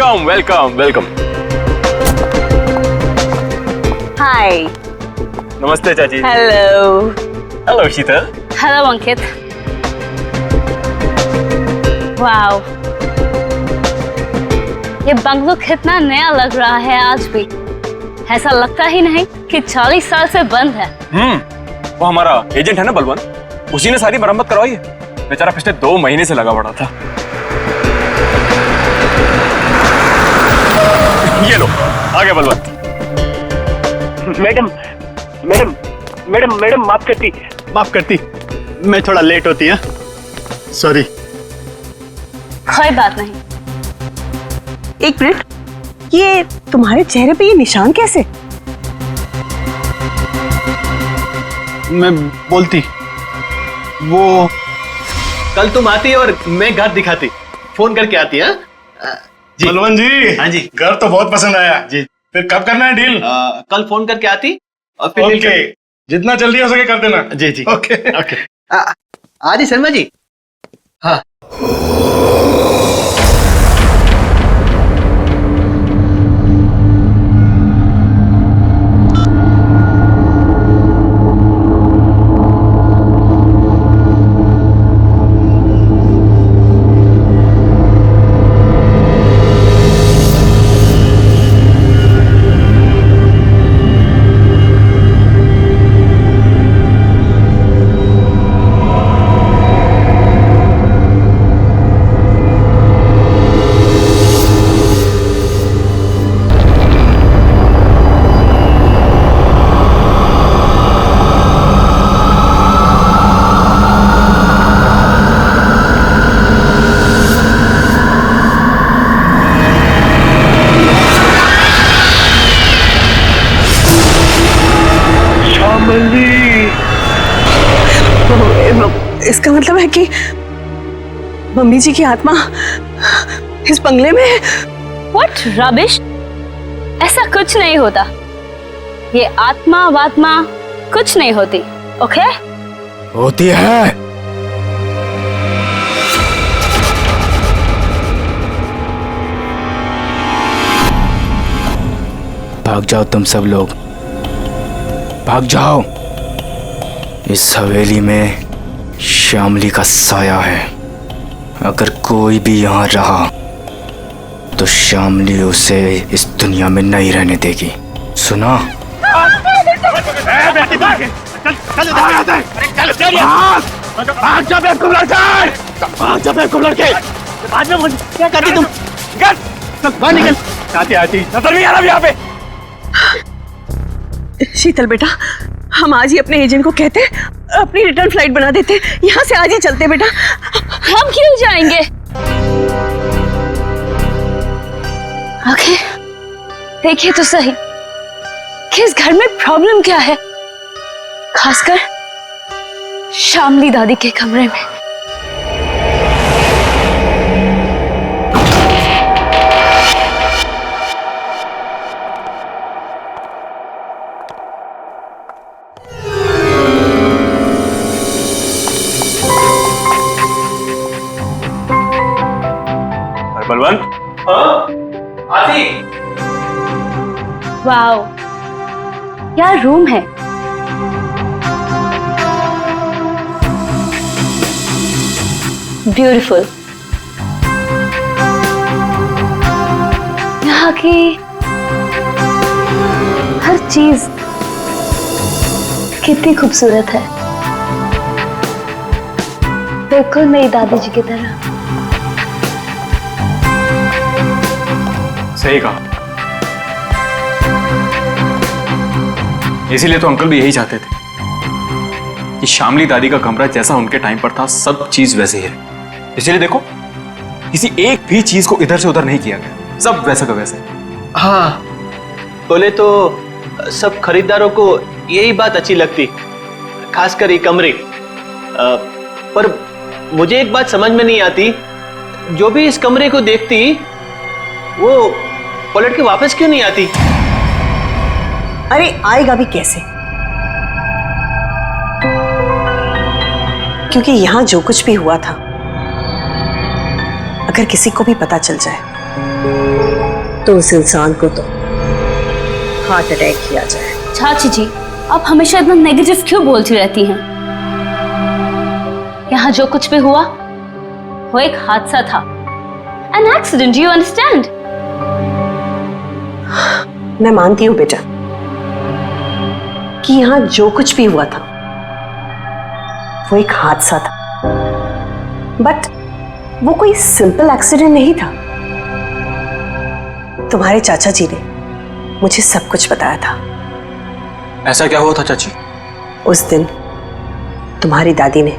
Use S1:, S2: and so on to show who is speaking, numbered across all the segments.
S1: Welcome welcome welcome.
S2: हाय।
S1: नमस्ते चाची।
S2: Hello.
S1: Hello शीतल।
S2: Hello अंकित। Wow, ये बंगलो कितना नया लग रहा है आज भी। ऐसा लगता ही नहीं कि 40 साल से बंद है।
S1: वो हमारा एजेंट है ना बलवंत, उसी ने सारी मरम्मत करवाई है। बेचारा पिछले 2 महीने से लगा पड़ा था। ये लो आ गया Balwant.
S3: Madam madam madam madam माफ करती, मैं थोड़ा लेट होती है, सॉरी।
S2: कोई बात नहीं।
S4: एक मिनट, ये तुम्हारे चेहरे पे ये निशान कैसे?
S3: मैं बोलती, वो कल तुम आती और मैं घर दिखाती, फोन करके आती है। जी
S5: बलवंत जी।
S3: हाँ जी।
S5: घर तो बहुत पसंद आया
S3: जी।
S5: फिर कब करना है डील?
S3: कल फोन करके आती और फिर
S5: ओके, जितना जल्दी हो सके कर देना।
S3: जी जी
S5: ओके
S3: ओके। आदि शर्मा जी। हाँ
S4: इसका मतलब है कि मम्मी जी की आत्मा इस बंगले में है।
S2: What rubbish? ऐसा कुछ नहीं होता। ये आत्मा वात्मा कुछ नहीं होती, ओके?
S1: होती है।
S6: भाग जाओ तुम सब लोग, भाग जाओ। इस हवेली में श्यामली का साया है। अगर कोई भी यहाँ रहा तो श्यामली उसे इस दुनिया में नहीं रहने देगी, सुना?
S3: क्या करती तुम? बाहर निकल। आती नजर नहीं आ रहा यहाँ पे।
S4: शीतल बेटा, हम आज ही अपने एजेंट को कहते, अपनी रिटर्न फ्लाइट बना देते, यहाँ से आज ही चलते बेटा।
S2: हम क्यों जाएंगे? ओके, देखिए तो सही कि इस घर में प्रॉब्लम क्या है, खासकर श्यामली दादी के कमरे में।
S1: बलवंत।
S3: आती।
S2: वाओ, क्या रूम है। ब्यूटीफुल। यहाँ की हर चीज कितनी खूबसूरत है, बिल्कुल मेरी दादी जी की तरह।
S1: सही कहा। इसीलिए तो अंकल भी यही चाहते थे कि श्यामली दादी का कमरा जैसा उनके टाइम पर था सब चीज वैसे ही रहे। इसीलिए देखो, किसी एक भी चीज को इधर से उधर नहीं किया गया, सब वैसा का वैसे।
S3: हाँ, बोले तो सब खरीदारों को यही बात अच्छी लगती, खासकर ये कमरे। पर मुझे एक बात समझ में नहीं आती, जो भी इस कमरे को देखती वो पलट के वापस क्यों नहीं आती?
S4: अरे आएगा भी कैसे, क्योंकि यहां जो कुछ भी हुआ था अगर किसी को भी पता चल जाए तो उस इंसान को तो हार्ट अटैक किया जाए।
S2: चाची जी, आप हमेशा इतना नेगेटिव क्यों बोलती रहती हैं? यहाँ जो कुछ भी हुआ वो एक हादसा था, एन एक्सीडेंट, यू अंडरस्टैंड?
S4: मैं मानती हूँ बेटा कि यहाँ जो कुछ भी हुआ था वो एक हादसा था, बट वो कोई सिंपल एक्सीडेंट नहीं था। तुम्हारे चाचा जी ने मुझे सब कुछ बताया था।
S1: ऐसा क्या हुआ था चाची?
S4: उस दिन तुम्हारी दादी ने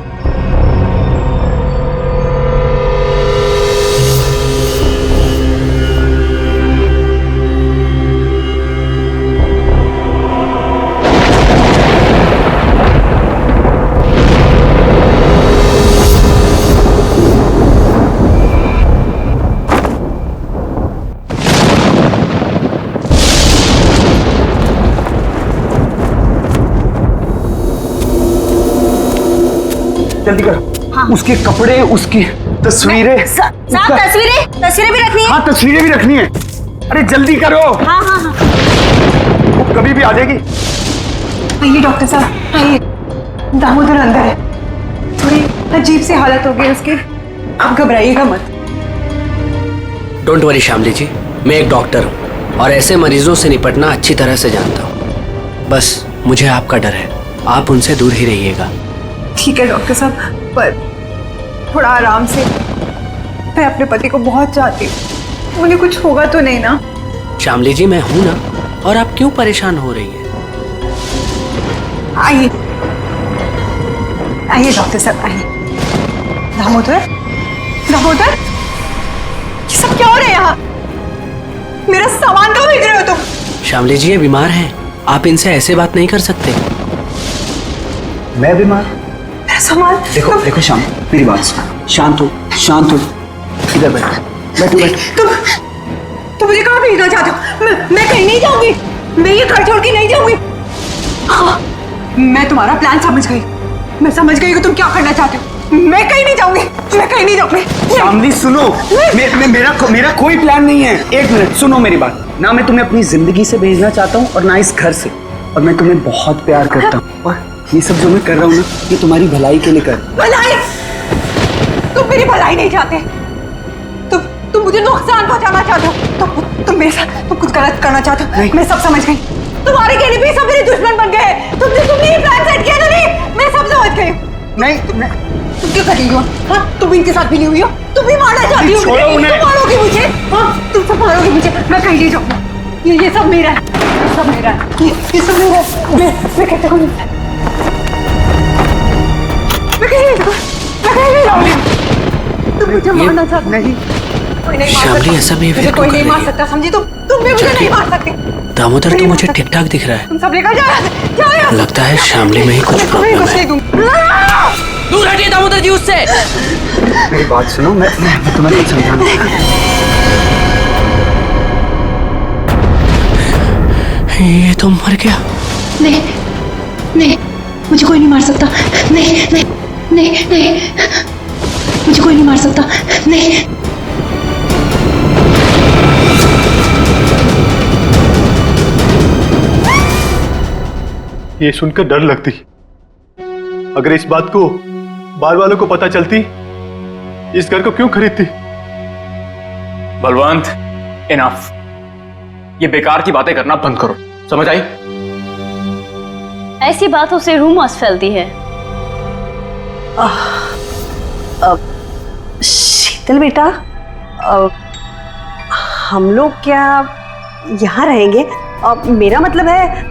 S7: जल्दी करो। हाँ। उसके कपड़े, उसकी तस्वीरें,
S2: साहब तस्वीरें भी रखनी है।
S7: हाँ तस्वीरें भी रखनी है। अरे जल्दी करो।
S2: हाँ हाँ हाँ।
S7: वो कभी भी आ जाएगी।
S4: आइए डॉक्टर साहब, आइए। दामोदर अंदर है, थोड़ी अजीब सी हालत हो गई उसकी, आप घबराइएगा मत।
S8: डोंट वरी शामली जी, मैं एक डॉक्टर हूँ और ऐसे मरीजों से निपटना अच्छी तरह से जानता हूँ। बस मुझे आपका डर है, आप उनसे दूर ही रहिएगा।
S4: ठीक है डॉक्टर साहब, पर थोड़ा आराम से। मैं अपने पति को बहुत चाहती हूँ, उन्हें कुछ होगा तो नहीं ना?
S8: शामली जी मैं हूं ना, और आप क्यों परेशान हो रही हैं?
S4: आइए आइए डॉक्टर साहब, आइए। दामोदर, दामोदर, ये सब क्या हो रहा है यहाँ? मेरा सामान कहाँ भेज रहे हो तुम?
S8: शामली जी ये बीमार हैं, आप इनसे ऐसे बात नहीं कर सकते।
S7: मैं बीमार?
S4: सामान
S7: देखो देखो शाम, मेरी बात सुनो। शांत हो, शांत हो। इधर बैठो, बैठो।
S4: तुम मुझे कहाँ भेजना चाहते हो? मैं कहीं नहीं जाऊंगी, मैं ये घर छोड़ के नहीं जाऊंगी। हाँ, मैं तुम्हारा प्लान समझ गई, मैं समझ गई कि तुम क्या करना चाहते हो। मैं कहीं नहीं जाऊंगी, मैं कहीं नहीं जाऊंगी।
S7: शामली सुनो, मेरा कोई प्लान नहीं है। एक मिनट सुनो मेरी बात। ना मैं तुम्हें अपनी जिंदगी से भेजना चाहता हूँ और ना इस घर से, और मैं तुम्हें बहुत प्यार करता हूँ, और ये सब जो मैं कर रहा हूँ ना, ये तुम्हारी भलाई के लिए कर।
S4: भलाई? तुम मेरी भलाई नहीं चाहते, तुम मुझे नुकसान पहुंचाना चाहते हो, तुम मेरे साथ तुम कुछ गलत करना चाहते हो। मैं सब समझ गई, तुम्हारे कहने पे सब मेरे दुश्मन बन गए। तुमने ये प्लान सेट किया था। नहीं, मैं सब समझ गई।
S7: नहीं
S4: तुम क्यों कर रही हो? हाँ, तुम इनके साथ भी नहीं हुई हो, तुम भी मारना चाहती हो।
S7: छोड़ो उन्हें।
S4: तुम मारोगी मुझे। हाँ, तुम सब मारोगी मुझे, मैं कहीं नहीं जाऊंगी। ये सब मेरा है, ये सब मेरा है, ये सब मेरा है। मैं कहता हूँ तुम मुझे मारना चाहते हो।
S7: नहीं,
S4: कोई नहीं मार
S8: शामली ऐसा
S4: सकता,
S8: बिहेवियर
S4: मुझे कोई
S8: क्यों
S4: नहीं
S8: कर
S4: मार
S8: रही है?
S4: सकता, समझी? तुम भी मुझे नहीं मार सकते।
S8: दामोदर तो
S4: नहीं
S8: मुझे
S4: मार
S8: ठीक ठाक दिख रहा है।
S4: तुम सब लेकर जाओ।
S8: लगता है शामली में ही कुछ
S4: तुम्हें
S8: प्रॉब्लम
S4: कुछ
S8: है।
S4: नहीं दूंगी।
S8: दूर हटिए दामोदर जी उससे।
S7: मेरी बात सुनो, मैं तुम्हें कुछ समझाना।
S8: ये तो मर गया।
S2: नहीं नहीं, मुझे कोई नहीं मार सकता। नहीं नहीं नहीं नहीं, मुझे कोई नहीं मार सकता। नहीं।
S3: ये सुनकर डर लगती, अगर इस बात को बार वालों को पता चलती, इस घर को क्यों खरीदती?
S1: बलवंत, इनफ। ये बेकार की बातें करना बंद करो, समझ आई?
S2: ऐसी बातों से रूमर्स फैलती है।
S4: शीतल बेटा, हम लोग क्या यहाँ रहेंगे? मेरा मतलब है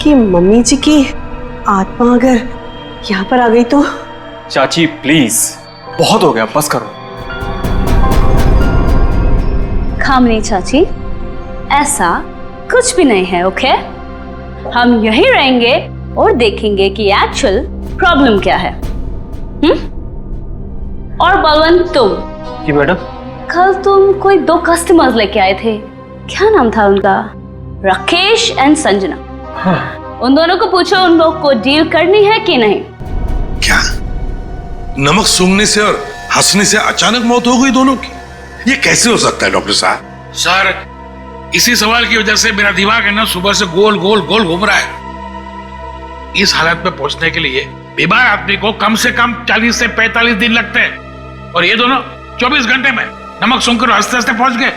S4: कि मम्मी जी की आत्मा अगर यहाँ पर आ गई तो?
S1: चाची प्लीज, बहुत हो गया, बस करो।
S2: खामनी चाची, ऐसा कुछ भी नहीं है, ओके? हम यहीं रहेंगे और देखेंगे कि एक्चुअल प्रॉब्लम क्या है। और बलवंत, तुम?
S3: जी मैडम।
S2: कल तुम कोई 2 कस्टमर्स लेके आए थे, क्या नाम था उनका? राकेश एंड संजना।
S3: हाँ।
S2: उन दोनों को पूछो उन लोग को डील करनी है कि नहीं।
S9: क्या नमक सूंघने से और हंसने से अचानक मौत हो गई दोनों की? ये कैसे हो सकता है डॉक्टर साहब?
S5: सर,
S9: इसी सवाल की वजह से मेरा दिमाग है ना सुबह से गोल गोल गोल घूम रहा है। इस हालत में पहुंचने के लिए बीमार आदमी को कम से कम 40 से 45 दिन लगते हैं, और ये दोनों 24 घंटे में नमक सूंघकर हंसते हंसते पहुंच गए।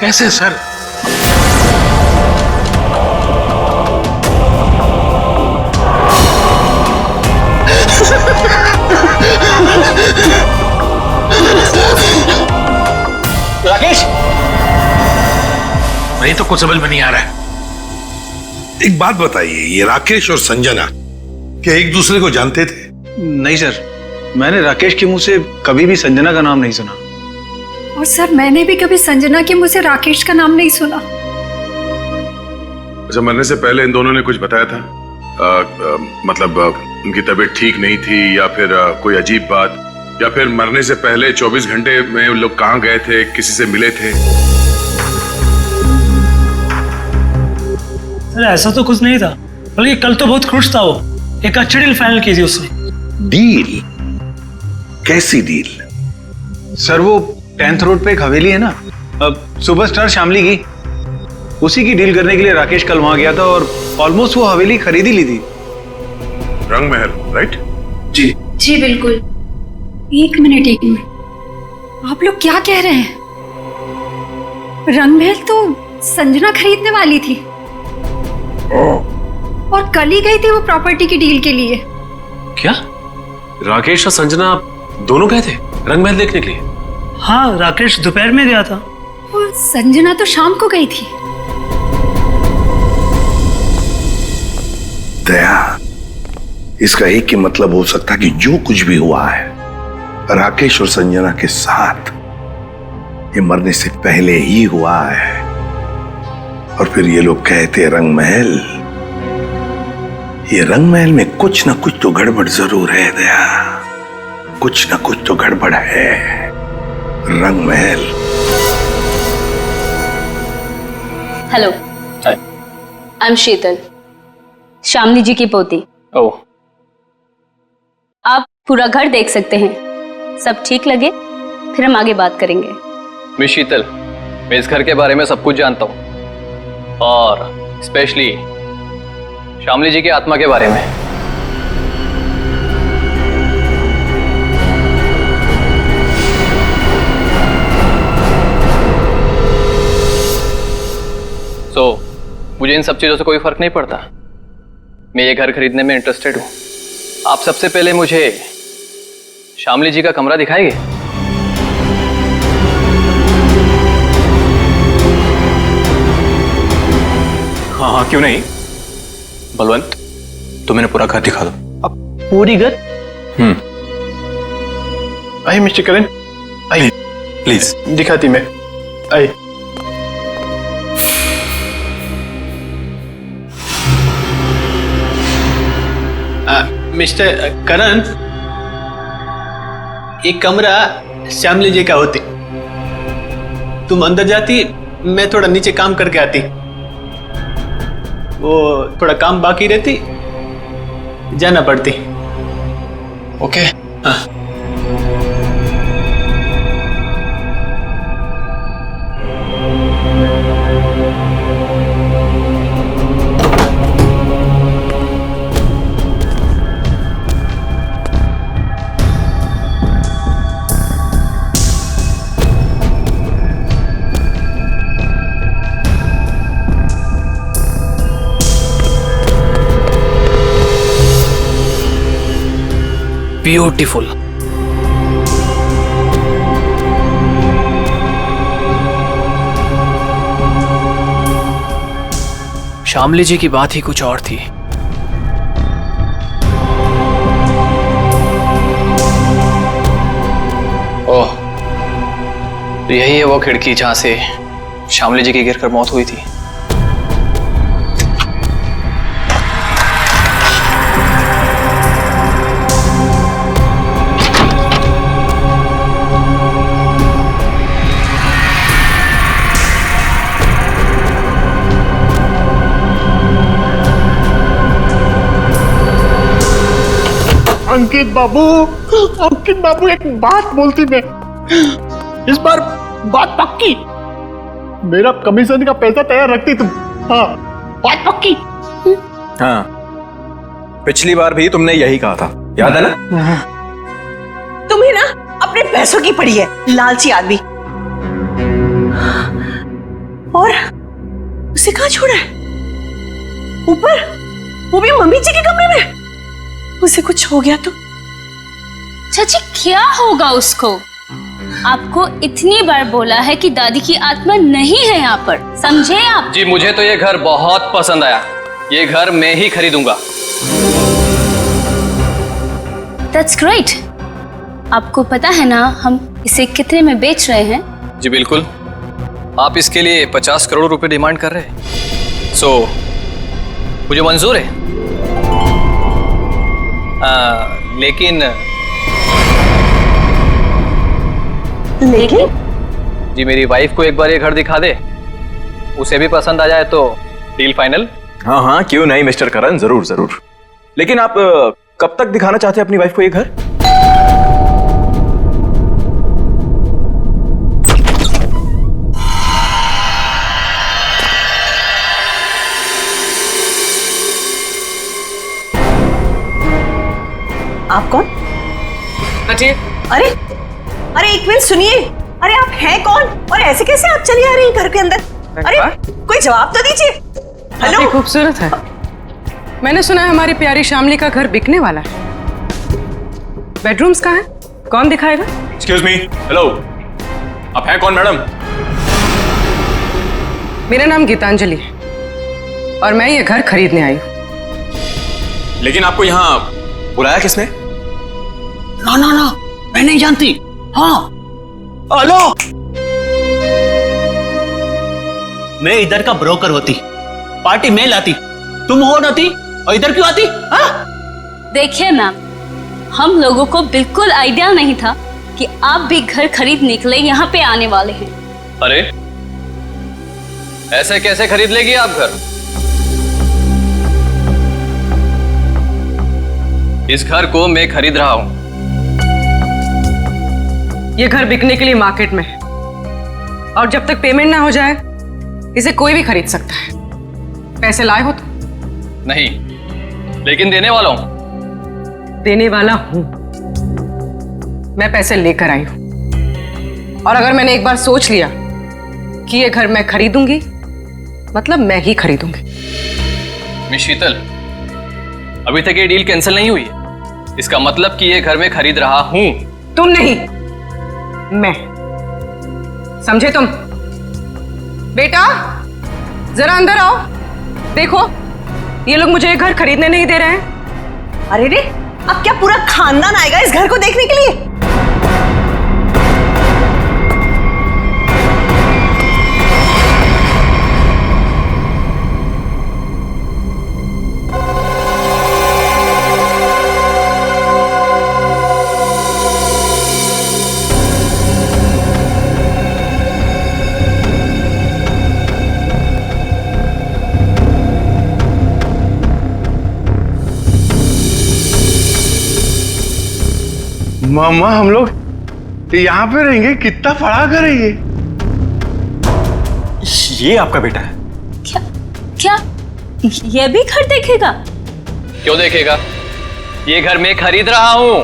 S9: कैसे सर?
S3: राकेश,
S9: नहीं तो कुछ समझ में नहीं आ रहा है।
S10: एक बात बताइए, ये राकेश और संजना क्या एक दूसरे को जानते थे?
S11: नहीं सर, मैंने राकेश के मुंह से कभी भी संजना का नाम नहीं सुना।
S4: और सर मैंने भी कभी संजना के मुंह से राकेश का नाम नहीं सुना।
S10: अच्छा, मरने से पहले इन दोनों ने कुछ बताया था? मतलब उनकी तबीयत ठीक नहीं थी, या फिर कोई अजीब बात, या फिर मरने से पहले 24 घंटे में लोग कहाँ गए थे, किसी से मिले थे?
S12: सर ऐसा तो कुछ नहीं था, बल्कि कल तो बहुत खुश था वो। एक अच्छी डील फाइनल की थी उसने।
S10: डील? कैसी डील?
S11: सर वो 10th रोड पे एक हवेली है ना, अब सुपरस्टार शामली की, उसी की डील करने के लिए राकेश कल वहां गया था और ऑलमोस्ट वो हवेली खरीद ही ली थी।
S10: रंग महल, राइट?
S11: जी
S4: जी बिल्कुल। एक मिनट आप लोग क्या कह रहे हैं? रंगमहल तो संजना खरीदने वाली थी और कल ही गई थी वो प्रॉपर्टी की डील के लिए।
S1: क्या राकेश और संजना दोनों गए थे रंगमहल देखने के लिए?
S12: हाँ, राकेश दोपहर में गया था
S4: और संजना तो शाम को गई थी।
S10: दया, इसका एक ही मतलब हो सकता है कि जो कुछ भी हुआ है राकेश और संजना के साथ, ये मरने से पहले ही हुआ है। और फिर ये लोग कहते रंगमहल, ये रंगमहल में कुछ ना कुछ तो गड़बड़ जरूर है दया, कुछ ना कुछ तो गड़बड़ है। रंगमहल।
S2: हेलो, आई एम शीतल, शामली जी की पोती।
S3: ओह,
S2: आप पूरा घर देख सकते हैं, सब ठीक लगे फिर हम आगे बात करेंगे।
S3: मिस शीतल, मैं इस घर के बारे में सब कुछ जानता हूँ, और स्पेशली शामली जी की आत्मा के बारे में। मुझे इन सब चीजों से कोई फर्क नहीं पड़ता। मैं ये घर खरीदने में इंटरेस्टेड हूं। आप सबसे पहले मुझे शामली जी का कमरा दिखाएंगे?
S1: हाँ हाँ, क्यों नहीं। बलवंत, तुम मैंने पूरा घर दिखा दो।
S3: अब पूरी घर?
S11: आइए मिस्टर करण, आइए
S1: प्लीज।
S11: दिखाती मैं, आइए। मिस्टर करण, एक कमरा श्यामली जी का होती। तुम अंदर जाती, मैं थोड़ा नीचे काम करके आती। वो थोड़ा काम बाकी रहती, जाना पड़ती। ओके? हाँ।
S8: ब्यूटीफुल। शामली जी की बात ही कुछ और थी।
S3: ओह, तो यही है वो खिड़की जहां से शामली जी की गिरकर मौत हुई थी।
S5: अंकित बाबू एक बात बोलती मैं, इस बार बात पक्की। मेरा कमीशन का पैसा तैयार रखती तुम। हाँ
S9: बात पक्की।
S1: हाँ, पिछली बार भी तुमने यही कहा था, याद है ना?
S4: तुम्हें ना अपने पैसों की पड़ी है, लालची आदमी। और उसे कहाँ छोड़ा है? ऊपर, वो भी मम्मी जी के कमरे में। उसे कुछ हो गया तो?
S2: चाची क्या होगा उसको? आपको इतनी बार बोला है कि दादी की आत्मा नहीं है यहाँ पर, समझे आप?
S13: जी मुझे तो ये घर बहुत पसंद आया, ये घर मैं ही खरीदूंगा।
S2: That's great। आपको पता है ना हम इसे कितने में बेच रहे हैं?
S13: जी बिल्कुल, आप इसके लिए 50 करोड़ रुपए डिमांड कर रहे हैं। सो मुझे मंजूर है। लेकिन जी मेरी वाइफ को एक बार ये घर दिखा दे, उसे भी पसंद आ जाए तो डील फाइनल।
S1: हाँ हाँ, क्यों नहीं मिस्टर करण, जरूर जरूर। लेकिन आप कब तक दिखाना चाहते हैं अपनी वाइफ को ये घर?
S4: आप कौन?
S8: अजय,
S4: अरे अरे एक मिनट सुनिए। अरे आप हैं कौन और ऐसे कैसे आप चली आ रही हैं घर के अंदर? अरे कोई जवाब तो दीजिए। हेलो,
S14: काफी खूबसूरत है। मैंने सुना है हमारी प्यारी शामली का घर बिकने वाला है। बेडरूम्स कहाँ हैं? कौन दिखाएगा?
S1: एक्सक्यूज मी, हेलो, आप हैं कौन मैडम?
S14: मेरा नाम गीतांजलि है और मैं ये घर खरीदने आई हूँ।
S1: लेकिन आपको यहाँ बुलाया किसने?
S3: ना ना ना, मैं नहीं जानती। हाँ, हेलो, मैं इधर का ब्रोकर होती, पार्टी में लाती, तुम हो नाती और इधर क्यों आती? हाँ?
S2: देखिए मैम, हम लोगों को बिल्कुल आइडिया नहीं था कि आप भी घर खरीदने के लिए यहाँ पे आने वाले हैं।
S13: अरे ऐसे कैसे खरीद लेगी आप घर? इस घर को मैं खरीद रहा हूं।
S14: ये घर बिकने के लिए मार्केट में है और जब तक पेमेंट ना हो जाए इसे कोई भी खरीद सकता है। पैसे लाए हो तो?
S13: नहीं, लेकिन देने वाला हूं।
S14: देने वाला हूं। मैं पैसे लेकर आई हूं और अगर मैंने एक बार सोच लिया कि ये घर मैं खरीदूंगी, मतलब मैं ही खरीदूंगी।
S13: मिस शीतल, अभी तक ये डील कैंसिल नहीं हुई है, इसका मतलब कि ये घर मैं खरीद रहा हूं।
S14: तुम नहीं, मैं। समझे तुम? बेटा जरा अंदर आओ, देखो ये लोग मुझे ये घर खरीदने नहीं दे रहे हैं।
S4: अरे रे, अब क्या पूरा खानदान आएगा इस घर को देखने के लिए?
S5: मामा, हम लोग यहाँ पे रहेंगे? कितना बड़ा घर है ये?
S1: ये आपका बेटा है?
S2: क्या क्या ये भी घर देखेगा?
S13: क्यों देखेगा? ये घर मैं खरीद रहा हूं।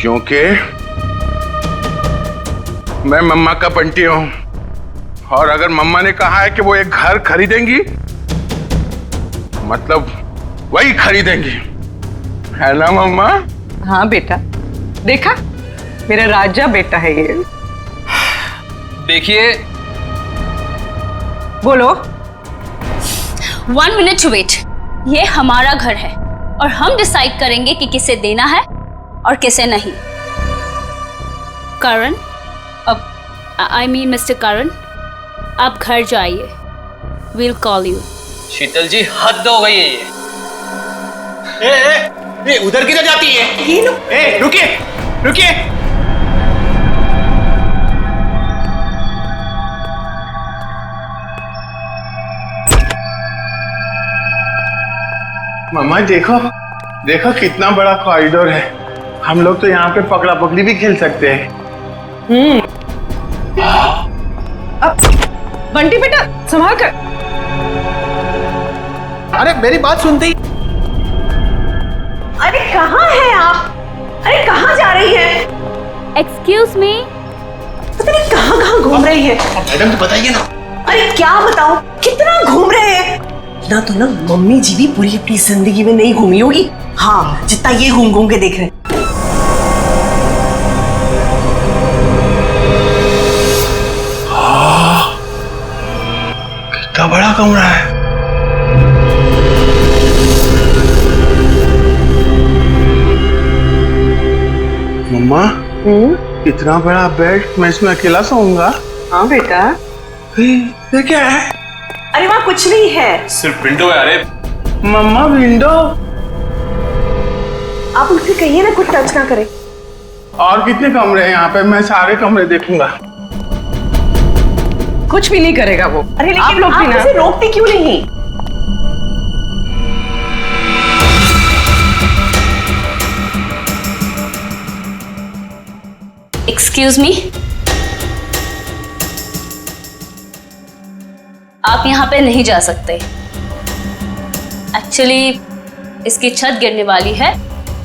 S5: क्योंकि मैं मम्मा का बंटी हूं और अगर मम्मा ने कहा है कि वो एक घर खरीदेंगी, मतलब वही खरीदेंगी, है ना मम्मा?
S14: हाँ बेटा, देखा मेरा राजा बेटा है ये।
S13: देखिए,
S14: बोलो।
S2: 1 मिनट टू वेट। ये हमारा घर है और हम डिसाइड करेंगे कि किसे देना है और किसे नहीं। करण, अब आई मीन मिस्टर करण, आप घर जाइए। Will call you.
S13: Sheetal ji, हद हो गई है ये।
S3: ए, उधर किधर जाती है?
S4: ये लो।
S3: ए, रुकिए रुकिए।
S5: मम्मा देखो, देखो कितना बड़ा कॉरिडोर है। हम लोग तो यहाँ पे पकड़ा पकड़ी भी खेल सकते हैं।
S14: अब बंटी बेटा संभाल कर।
S3: अरे मेरी बात सुनती।
S4: अरे कहाँ हैं आप? अरे कहाँ जा रही है?
S2: Excuse me.
S4: पता नहीं कहाँ कहाँ घूम रही है।
S3: मैडम तो बताइए ना।
S4: अरे क्या बताऊं, कितना घूम रहे हैं ना। तो ना मम्मी जी भी पूरी अपनी जिंदगी में नहीं घूमी होगी, हाँ, जितना ये घूम घूम के देख रहे हैं।
S10: कितना बड़ा कमरा है। मम्मा, इतना बड़ा बेड, मैं इसमें अकेला सोऊंगा?
S4: हाँ बेटा।
S10: ये क्या है?
S4: अरे वहाँ कुछ नहीं है,
S1: सिर्फ विंडो है। अरे
S10: मम्मा विंडो?
S4: आप उनसे कहिए ना कुछ टच ना करें।
S10: और कितने कमरे हैं यहाँ पे? मैं सारे कमरे देखूंगा।
S14: कुछ भी नहीं करेगा वो।
S4: अरे लेकिन
S14: आप लोग भी ना
S4: उसे रोकते क्यों नहीं?
S2: एक्सक्यूज मी, आप यहाँ पे नहीं जा सकते। एक्चुअली इसकी छत गिरने वाली है,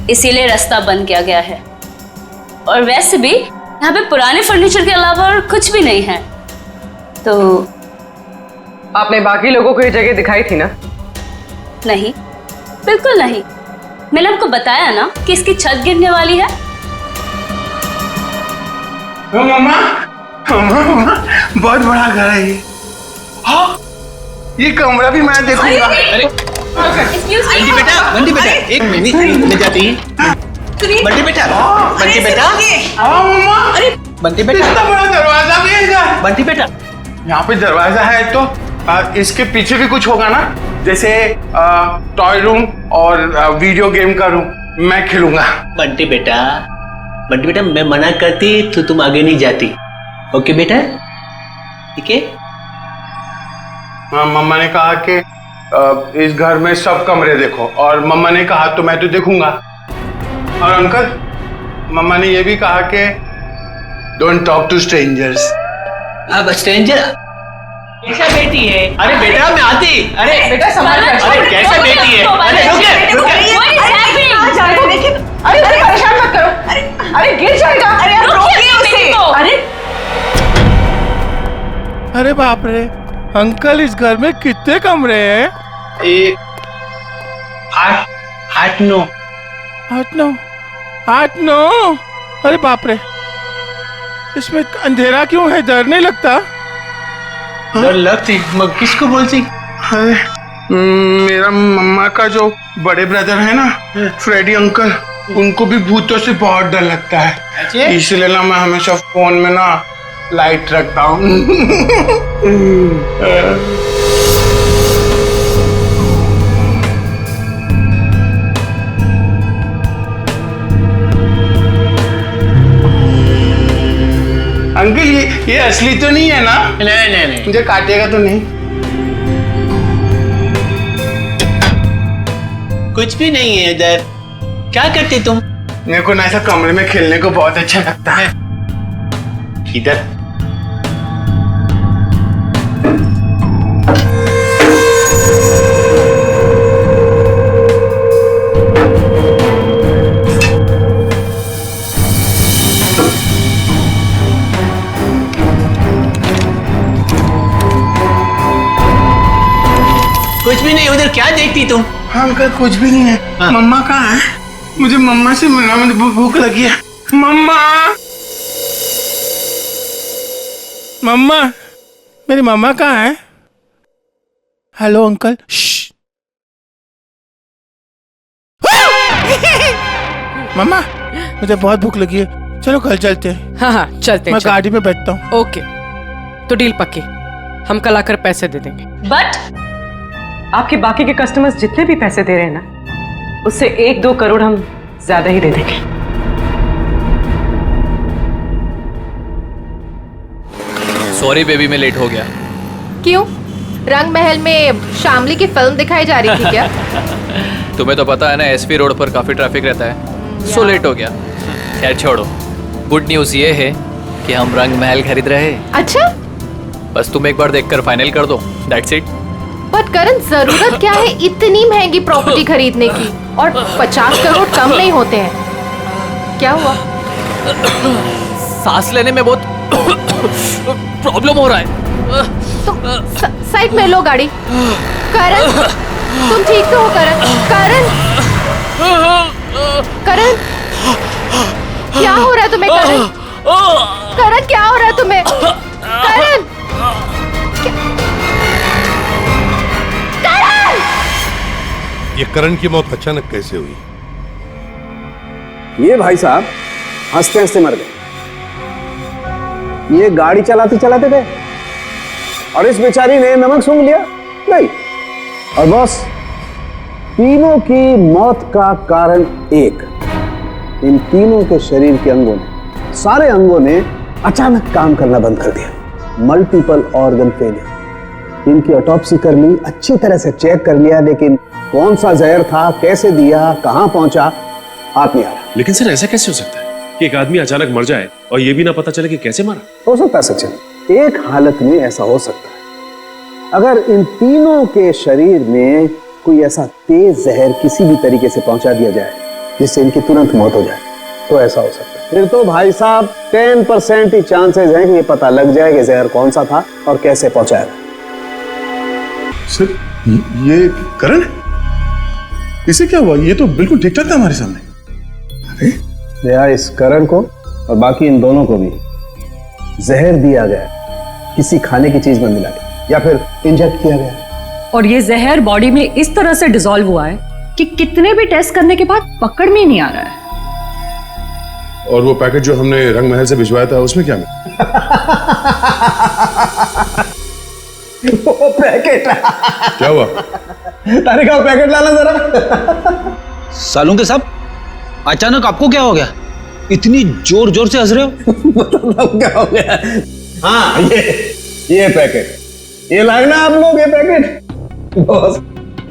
S2: इसीलिए रास्ता बंद किया गया है। और वैसे भी यहाँ पे पुराने फर्नीचर के अलावा और कुछ भी नहीं है। तो
S14: आपने बाकी लोगों को ये जगह दिखाई थी ना?
S2: नहीं, बिल्कुल नहीं। मैंने आपको बताया ना कि इसकी छत गिरने वाली है।
S10: मम्मा, मम्मा, बहुत बड़ा घर है ये। हाँ, ये कमरा भी मैं देखूंगा।
S3: अरे बंटी बेटा, बंटी बेटा, एक मिनट ले जाती है। बंटी बेटा, बंटी बेटा।
S10: हाँ मम्मा।
S3: अरे बंटी बेटा,
S10: इतना बड़ा दरवाजा भी है।
S3: बंटी बेटा,
S10: यहाँ पे दरवाजा है तो इसके पीछे भी कुछ होगा ना, जैसे टॉय रूम और वीडियो गेम का रूम। मैं खेलूंगा।
S3: बंटी बेटा, बंटी बेटा, मैं मना करती तो तुम आगे नहीं जाती। ओके बेटा, ठीक है?
S10: हाँ, मम्मा ने कहा कि इस घर में सब कमरे देखो, और मम्मा ने कहा तो मैं तो देखूंगा। और अंकल, मम्मा ने ये भी कहा कि डोंट टॉक टू स्ट्रेंजर्स।
S3: अब स्ट्रेंजर कैसा बेटी है? अरे बेटा मैं आती। अरे
S14: बेटा संभाल कर।
S3: अरे कैसा बेटी है? अरे रुकिए,
S4: कहाँ जा रहे हैं?
S14: अरे परेशान मत करो। अरे गिर जाएगा।
S4: अरे आप रोकिए उसे।
S14: अरे
S5: अरे बाप रे, अंकल इस घर में कितने कमरे हैं?
S3: 8 9।
S5: 8 9। अरे बाप रे, इसमें अंधेरा क्यों है? डर नहीं लगता?
S3: डर लगती, मगर किसको बोलती?
S10: अरे मेरा मम्मा का जो बड़े ब्रदर है ना, फ्रेडी अंकल, उनको भी भूतों से बहुत डर लगता है। इसलिए ना मैं हमेशा फोन में ना लाइट रखता हूँ। अंकल ये असली तो नहीं है ना?
S3: नहीं।
S10: मुझे काटेगा तो नहीं?
S3: कुछ भी नहीं है इधर। क्या करते तुम?
S10: मेरे को ना ऐसा कमरे में खेलने को बहुत अच्छा लगता है। इधर
S3: कुछ भी नहीं। उधर क्या देखती तुम?
S10: हाँ अंकल, कुछ भी नहीं है। हाँ। मम्मा कहाँ है? मुझे मम्मा से मिलना, मुझे भूख लगी है। मम्मा,
S5: मम्मा, मेरी मम्मा कहाँ है? Hello uncle. मम्मा, मुझे बहुत भूख लगी है, चलो कल चलते हैं।
S14: हाँ चलते हैं।
S5: मैं गाड़ी में बैठता हूँ।
S14: ओके, तो डील पक्की। हम कल आकर पैसे दे देंगे।
S2: बट
S14: आपके बाकी के कस्टमर्स जितने भी पैसे दे रहे हैं ना, उससे 1-2 करोड़ हम ज्यादा ही दे देंगे।
S13: सॉरी बेबी, मैं लेट हो गया।
S15: क्यों? रंग महल में शामली की फिल्म दिखाई जा रही थी क्या?
S13: तुम्हें तो पता है ना, एसपी रोड पर काफी ट्रैफिक रहता है, सो लेट हो गया। खैर छोड़ो, गुड न्यूज ये है कि हम रंग महल खरीद रहे हैं।
S15: अच्छा,
S13: बस तुम एक बार देखकर फाइनल कर दो, दैट्स इट।
S15: बट करण, जरूरत क्या है इतनी महंगी प्रॉपर्टी खरीदने की? और 50 करोड़ कम नहीं होते हैं। क्या हुआ?
S13: सांस लेने में बहुत प्रॉब्लम हो रहा है।
S15: तो साइड में लो गाड़ी। करण, तुम ठीक तो हो? करण, करण, करण, क्या हो रहा है तुम्हें? करण, करण, क्या हो रहा है तुम्हें? करण, करण!
S16: ये करण की मौत अचानक कैसे हुई?
S7: ये भाई साहब हंसते हंसते मर गए। ये गाड़ी चलाते चलाते गए और इस बेचारी ने नमक सूंघ लिया नहीं। और बॉस, तीनों की मौत का कारण एक, इन तीनों के शरीर के अंगों ने, सारे अंगों ने अचानक काम करना बंद कर दिया। Multiple organ failure. इनकी ऑटोप्सी कर ली, अच्छी तरह से चेक कर लिया, लेकिन कौन सा जहर था, कैसे दिया, कहां पहुंचा, हाथ नहीं आ रहा।
S17: लेकिन सर ऐसा कैसे हो सकता है कि एक आदमी अचानक मर जाए और ये भी ना पता चले कि कैसे मरा?
S7: हो सकता है सचिन, एक हालत में ऐसा हो सकता है, अगर इन तीनों के शरीर में कोई ऐसा तेज जहर किसी भी तरीके से पहुंचा दिया जाए जिससे इनकी तुरंत मौत हो जाए, तो ऐसा हो सकता है। फिर तो भाई साहब 10% ही चांसेस हैं कि ये पता लग जाए कि जहर कौन सा था और कैसे पहुंचाया।
S17: सर ये करण, इसे क्या हुआ? ये तो बिल्कुल ठीक ठाक था हमारे सामने।
S7: या इस करण को और बाकी इन दोनों को भी जहर दिया गया, किसी खाने की चीज में मिला के, या फिर इंजेक्ट किया गया।
S18: और ये जहर बॉडी में इस तरह से डिसॉल्व हुआ है कि कितने भी टेस्ट करने के बाद पकड़ में नहीं आ रहा है।
S17: और वो पैकेट जो हमने रंग महल से भिजवाया था उसमें क्या मिला?
S7: वो पैकेट
S17: क्या हुआ?
S7: तारिका, वो पैकेट लाना जरा।
S11: सालुंके साहब, अचानक आपको क्या हो गया? इतनी जोर जोर से हंस रहे हो?
S7: बताओ क्या हो गया? हाँ, ये पैकेट, ये लाए ना आप लोग, ये पैकेट। बॉस,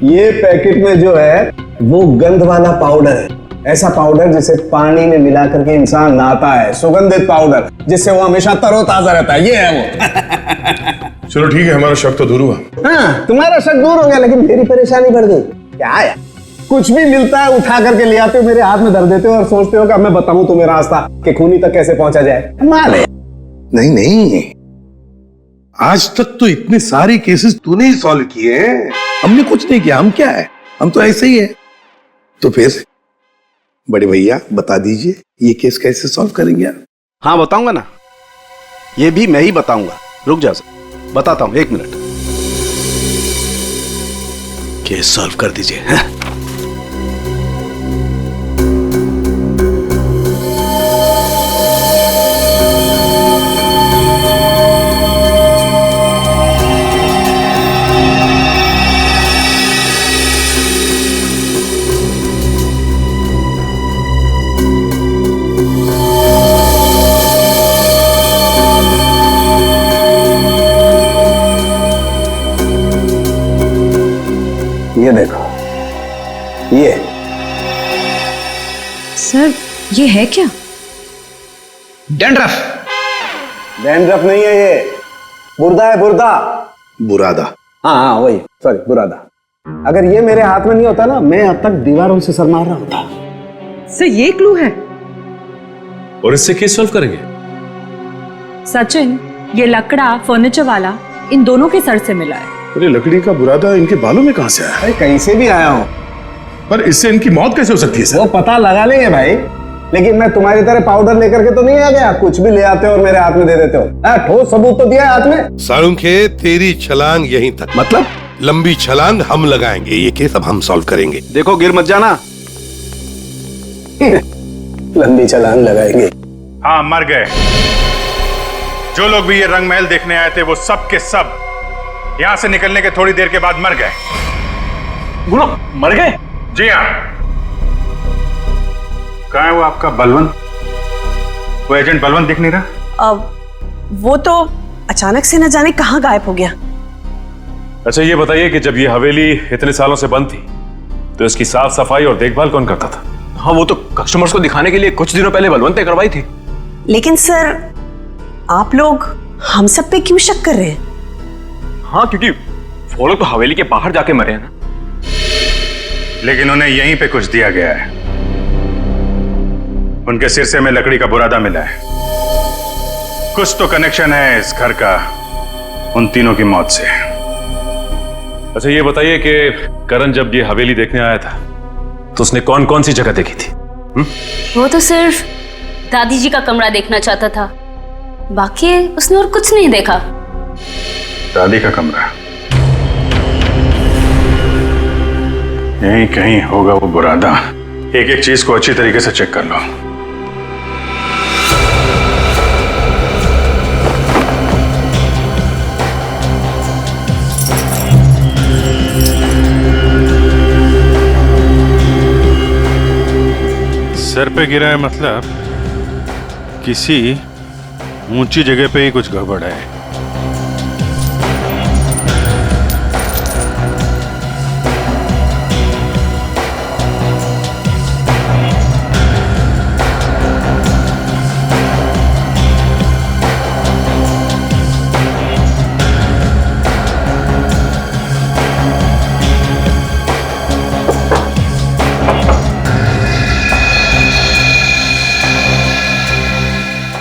S7: ये पैकेट में जो है वो गंध वाला पाउडर है, ऐसा पाउडर जिसे पानी में मिला करके इंसान नहाता है, सुगंधित पाउडर जिससे वो हमेशा तरोताजा रहता है, ये है वो।
S17: चलो ठीक है, हमारा शक तो दूर हुआ।
S7: हाँ, तुम्हारा शक दूर हो गया, लेकिन मेरी परेशानी बढ़ गई। क्या है, कुछ भी मिलता है उठा करके ले आते हो, मेरे हाथ में धर देते हो और सोचते हो कि अब मैं बताऊं तुम्हें रास्ता कि खूनी तक कैसे पहुंचा जाए। माल है।
S10: नहीं नहीं, आज तक तो इतने सारे केसेस तूने ही सॉल्व किए हैं, हमने कुछ नहीं किया। हम क्या है, हम तो ऐसे ही है। तो फिर बड़े भैया बता दीजिए, ये केस कैसे सॉल्व करेंगे आप?
S19: हाँ बताऊंगा ना, ये भी मैं ही बताऊंगा। रुक जा, बताता हूं, 1 मिनट। केस सॉल्व कर दीजिए। है?
S7: ये देखो, ये
S18: सर ये है क्या?
S11: डैंड्रफ।
S7: डैंड्रफ नहीं है, ये बुर्दा है, बुर्दा।
S10: बुरादा।
S7: हाँ हाँ वही, सॉरी, बुरादा। अगर ये मेरे हाथ में नहीं होता ना, मैं अब तक दीवारों से सर मार रहा होता।
S14: सर ये क्लू है
S17: और इससे केस सॉल्व करेंगे।
S18: सचिन, ये लकड़ा फर्नीचर वाला इन दोनों के सर से मिला है।
S17: अरे लकड़ी का बुरादा इनके बालों में कहां से आया?
S7: अरे कहीं से भी आया हूं,
S17: पर इससे इनकी मौत कैसे हो सकती है सर?
S7: वो पता लगा लेंगे भाई, लेकिन मैं तुम्हारी तरह पाउडर लेकर के तो नहीं आ गया, कुछ भी ले आते हो और मेरे हाथ में दे देते हो। ठोस सबूत तो दिया है हाथ में।
S16: सालुंखे, तेरी छलांग यहीं तक।
S7: मतलब
S16: लंबी छलांग हम लगाएंगे, ये केस अब हम सॉल्व करेंगे।
S19: देखो गिर मत जाना।
S7: लंबी छलांग लगाएंगे।
S20: हाँ, मर गए। जो लोग भी ये रंग महल देखने आए थे वो सब के सब यहां से निकलने के थोड़ी देर के बाद मर गए।
S1: बोलो, मर गए?
S20: जी हाँ। कहाँ है वो आपका बलवंत? वो एजेंट बलवंत दिख नहीं रहा।
S14: वो तो अचानक से न जाने कहाँ गायब हो गया।
S17: अच्छा ये बताइए कि जब ये हवेली इतने सालों से बंद थी तो इसकी साफ सफाई और देखभाल कौन करता था?
S1: हाँ, वो तो कस्टमर्स को दिखाने के लिए कुछ दिनों पहले बलवंत ने करवाई थी।
S14: लेकिन सर, आप लोग हम सब पे क्यों शक कर रहे हैं?
S1: हाँ, क्योंकि वो लोग तो हवेली के बाहर जाके मरे हैं ना।
S20: लेकिन उन्हें यहीं पे कुछ दिया गया है। उनके सिरसे में लकड़ी का बुरादा मिला है। कुछ तो कनेक्शन है इस घर का उन तीनों की मौत से।
S17: अच्छा ये बताइए कि करण जब ये हवेली देखने आया था तो उसने कौन कौन सी जगह देखी थी?
S2: वो तो सिर्फ दादी जी का कमरा देखना चाहता था, बाकी उसने और कुछ नहीं देखा।
S20: दादी का कमरा यहीं कहीं होगा वो बुरादा। एक एक चीज को अच्छी तरीके से चेक कर लो। सर पे गिरा है मतलब किसी ऊंची जगह पे ही कुछ गड़बड़ है।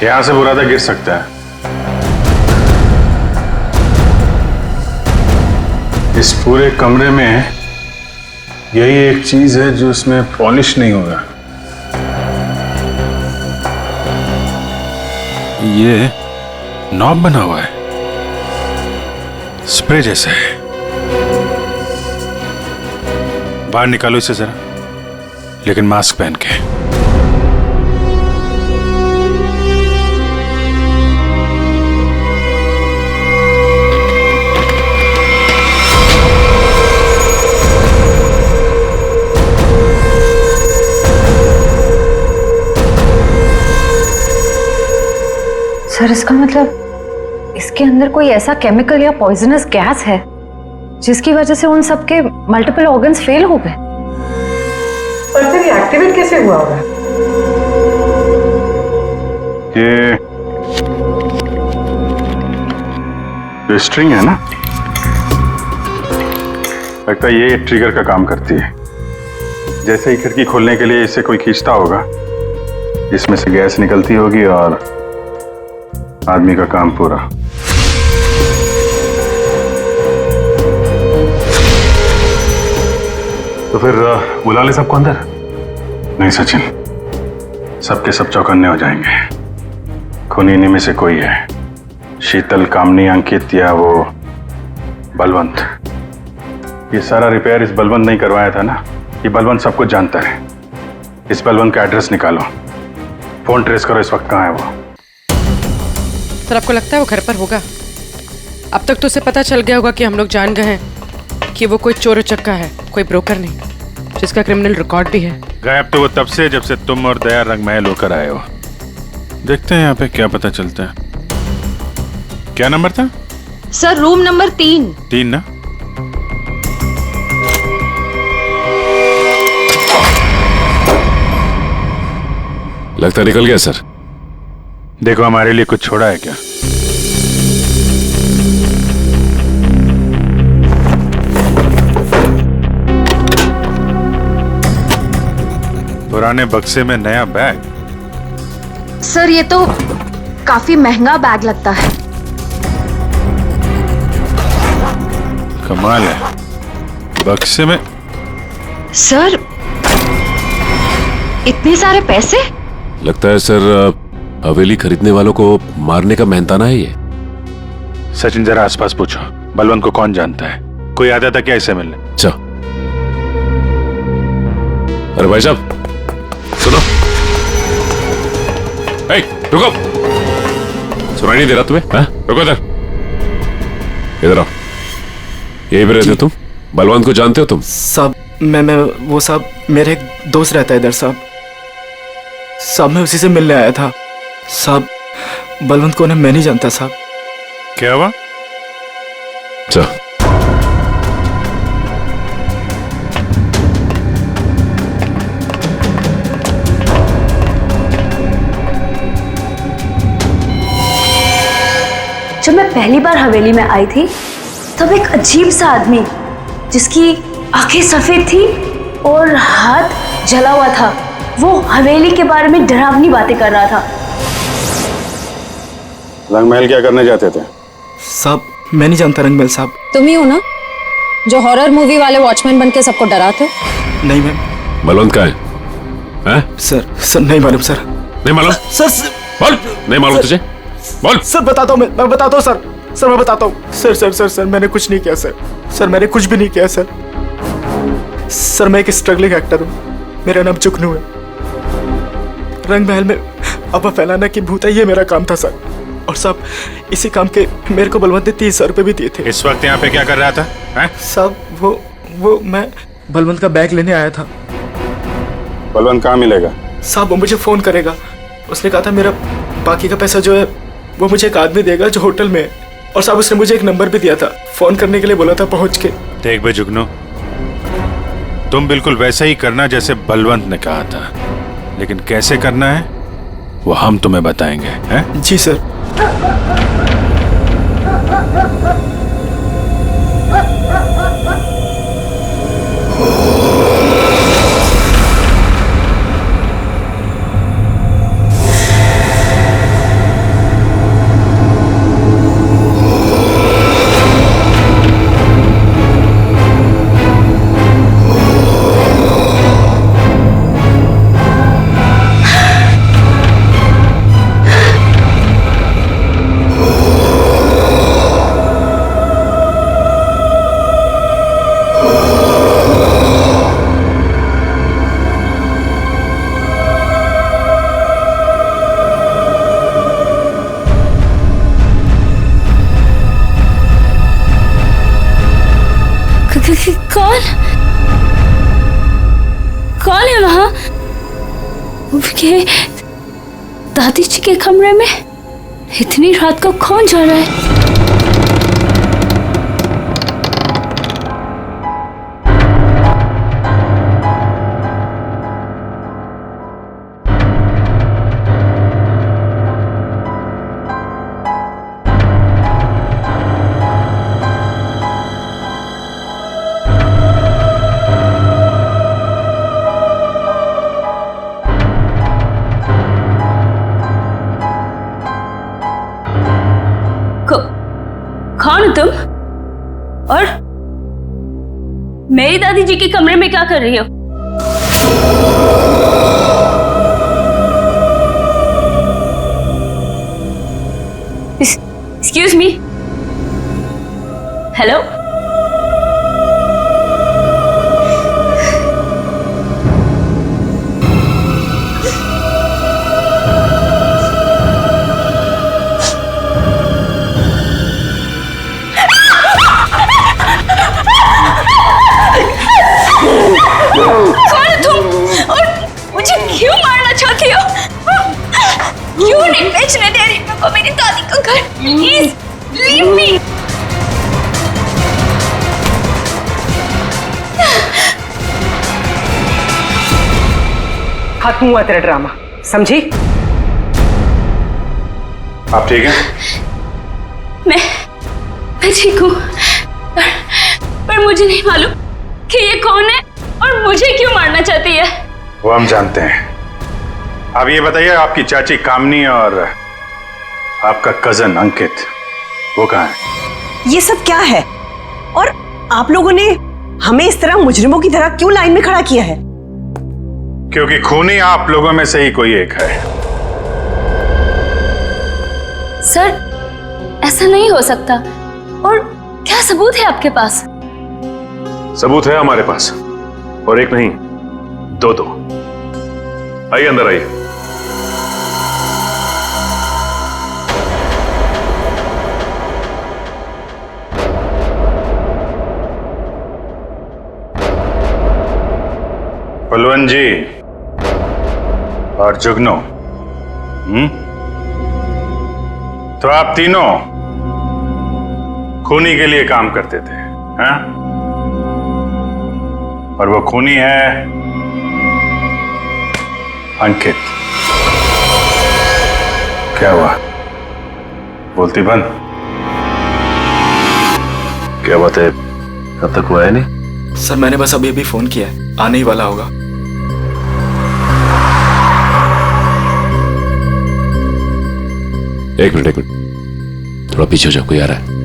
S20: यहां से बुरादा गिर सकता है। इस पूरे कमरे में यही एक चीज है जो इसमें पॉलिश नहीं होगा। ये नॉब बना हुआ है, स्प्रे जैसा है। बाहर निकालो इसे जरा, लेकिन मास्क पहन के।
S18: सर इसका मतलब इसके अंदर कोई ऐसा केमिकल या पॉइजनस गैस है जिसकी वजह से उन सबके मल्टीपल ऑर्गन्स फेल हो गए।
S4: पर फिर एक्टिवेट कैसे हुआ होगा?
S20: ये स्ट्रिंग है ना, लगता है ये ट्रिगर का काम करती है। जैसे ही खिड़की खोलने के लिए इसे कोई खींचता होगा, इसमें से गैस निकलती होगी और आदमी का काम पूरा। तो फिर बुला ले सबको अंदर। नहीं सचिन, सबके सब चौकन्ने हो जाएंगे। खूनी इन्हीं में से कोई है, शीतल, कामनी, अंकित या वो बलवंत। ये सारा रिपेयर इस बलवंत नहीं करवाया था ना। ये बलवंत सब कुछ जानता है। इस बलवंत का एड्रेस निकालो, फोन ट्रेस करो इस वक्त कहाँ है वो।
S14: सर आपको लगता है वो घर पर होगा? अब तक तो उसे पता चल गया होगा कि हम लोग जान गए हैं कि वो कोई चोर उचक्का है, कोई ब्रोकर नहीं, जिसका क्रिमिनल रिकॉर्ड भी है।
S20: गायब तो वो तब से जब से तुम और दया रंग महल होकर आए हो। देखते हैं यहाँ पे क्या पता चलता है। क्या नंबर था?
S15: Sir room number 3।
S20: 3 ना?
S17: लगता निकल गया सर।
S20: देखो हमारे लिए कुछ छोड़ा है क्या? पुराने बक्से में नया बैग।
S15: सर ये तो काफी महंगा बैग लगता है।
S20: कमाल है, बक्से में।
S15: सर इतने सारे पैसे?
S17: लगता है सर हवेली खरीदने वालों को मारने का मेहनताना है ये।
S20: सचिन जरा आसपास पूछो, बलवंत को कौन जानता है? कोई आता था क्या इसे मिलने?
S17: अच्छा। अरे भाई साहब सुनो। ए, रुको, सुनाई नहीं दे रहा तुम्हें? हाँ? रुको इधर, इधर आओ। यही पे रहते हो तुम? बलवंत को जानते हो तुम?
S6: साहब मैं वो साहब मेरे एक दोस्त रहता है इधर साहब मैं उसी से मिलने आया था साहब। बलवंत को मैं नहीं जानता साहब।
S20: क्या हुआ?
S17: अच्छा,
S2: जब मैं पहली बार हवेली में आई थी तब एक अजीब सा आदमी जिसकी आंखें सफेद थी और हाथ जला हुआ था, वो हवेली के बारे में डरावनी बातें कर रहा था।
S20: रंगमहल क्या करने जाते थे?
S6: साहब मैं नहीं जानता रंगमहल साहब।
S14: तुम ही हो ना जो हॉरर मूवी वाले वॉचमैन बन के सबको डराते हो?
S6: नहीं मैम।
S17: बलवंत का है?
S6: सर नहीं मालूम सर।
S17: नहीं मालूम?
S6: सर
S17: बोल। नहीं मालूम तुझे? बोल।
S6: सर बताता हूँ मैं बताता हूँ सर मैं बताता हूँ। सर मैंने कुछ नहीं किया सर मैंने कुछ भी नहीं किया सर मैं एक स्ट्रगलिंग एक्टर हूँ, मेरा नाम जुगनू है। रंगमहल में अफवाह फैलाना कि भूत है, ये मेरा काम था सर। और साहब इसी काम के मेरे को बलवंत ने 30,000 रुपए भी दिए थे।
S20: इस वक्त यहाँ पे क्या कर रहा था?
S6: साहब वो मैं बलवंत का बैग लेने आया था।
S20: बलवंत कहाँ मिलेगा?
S6: साहब वो मुझे फोन करेगा, उसने कहा था मेरा बाकी का पैसा जो है वो मुझे एक आदमी देगा जो होटल में है। और साहब उसने मुझे एक नंबर भी दिया था, फोन करने के लिए बोला था पहुंच के।
S20: देख बे जुगनू, तुम बिल्कुल वैसा ही करना जैसे बलवंत ने कहा था, लेकिन कैसे करना है वो हम तुम्हें बताएंगे। हैं?
S6: जी सर।
S2: कौन है वहां? दादी जी के कमरे में इतनी रात को कौन जा रहा है? कौन हो तुम? और मेरी दादी जी के कमरे में क्या कर रही हो? Excuse me. हेलो? क्यों मारना चाहती हो? क्यों नहीं बेचने दे रही को मेरी दादी का घर? Please leave me.
S14: खत्म हुआ तेरा ड्रामा, समझी?
S20: आप ठीक हैं?
S2: मैं ठीक हूँ, पर मुझे नहीं मालूम कि ये कौन है और मुझे क्यों मारना चाहती है।
S20: वो हम जानते हैं। अब ये बताइए, आपकी चाची कामनी और आपका कजन अंकित वो कहाँ है?
S14: ये सब क्या है? और आप लोगों ने हमें इस तरह मुजरिमों की तरह क्यों लाइन में खड़ा किया है?
S20: क्योंकि खूनी आप लोगों में से ही कोई एक है।
S2: सर ऐसा नहीं हो सकता। और क्या सबूत है आपके पास?
S20: सबूत है हमारे पास, और एक नहीं दो। आइए अंदर आइए। बलवंत जी और जुगनू, तो आप तीनों खूनी के लिए काम करते थे, हैं? और वो खूनी है अंकित। क्या हुआ? बोलती बंद? क्या बात है, अब तक हुआ है नहीं?
S6: सर मैंने बस अभी अभी फोन किया है, आने ही वाला होगा।
S17: एक मिनट थोड़ा पीछे हो जाओ, कोई आ रहा है।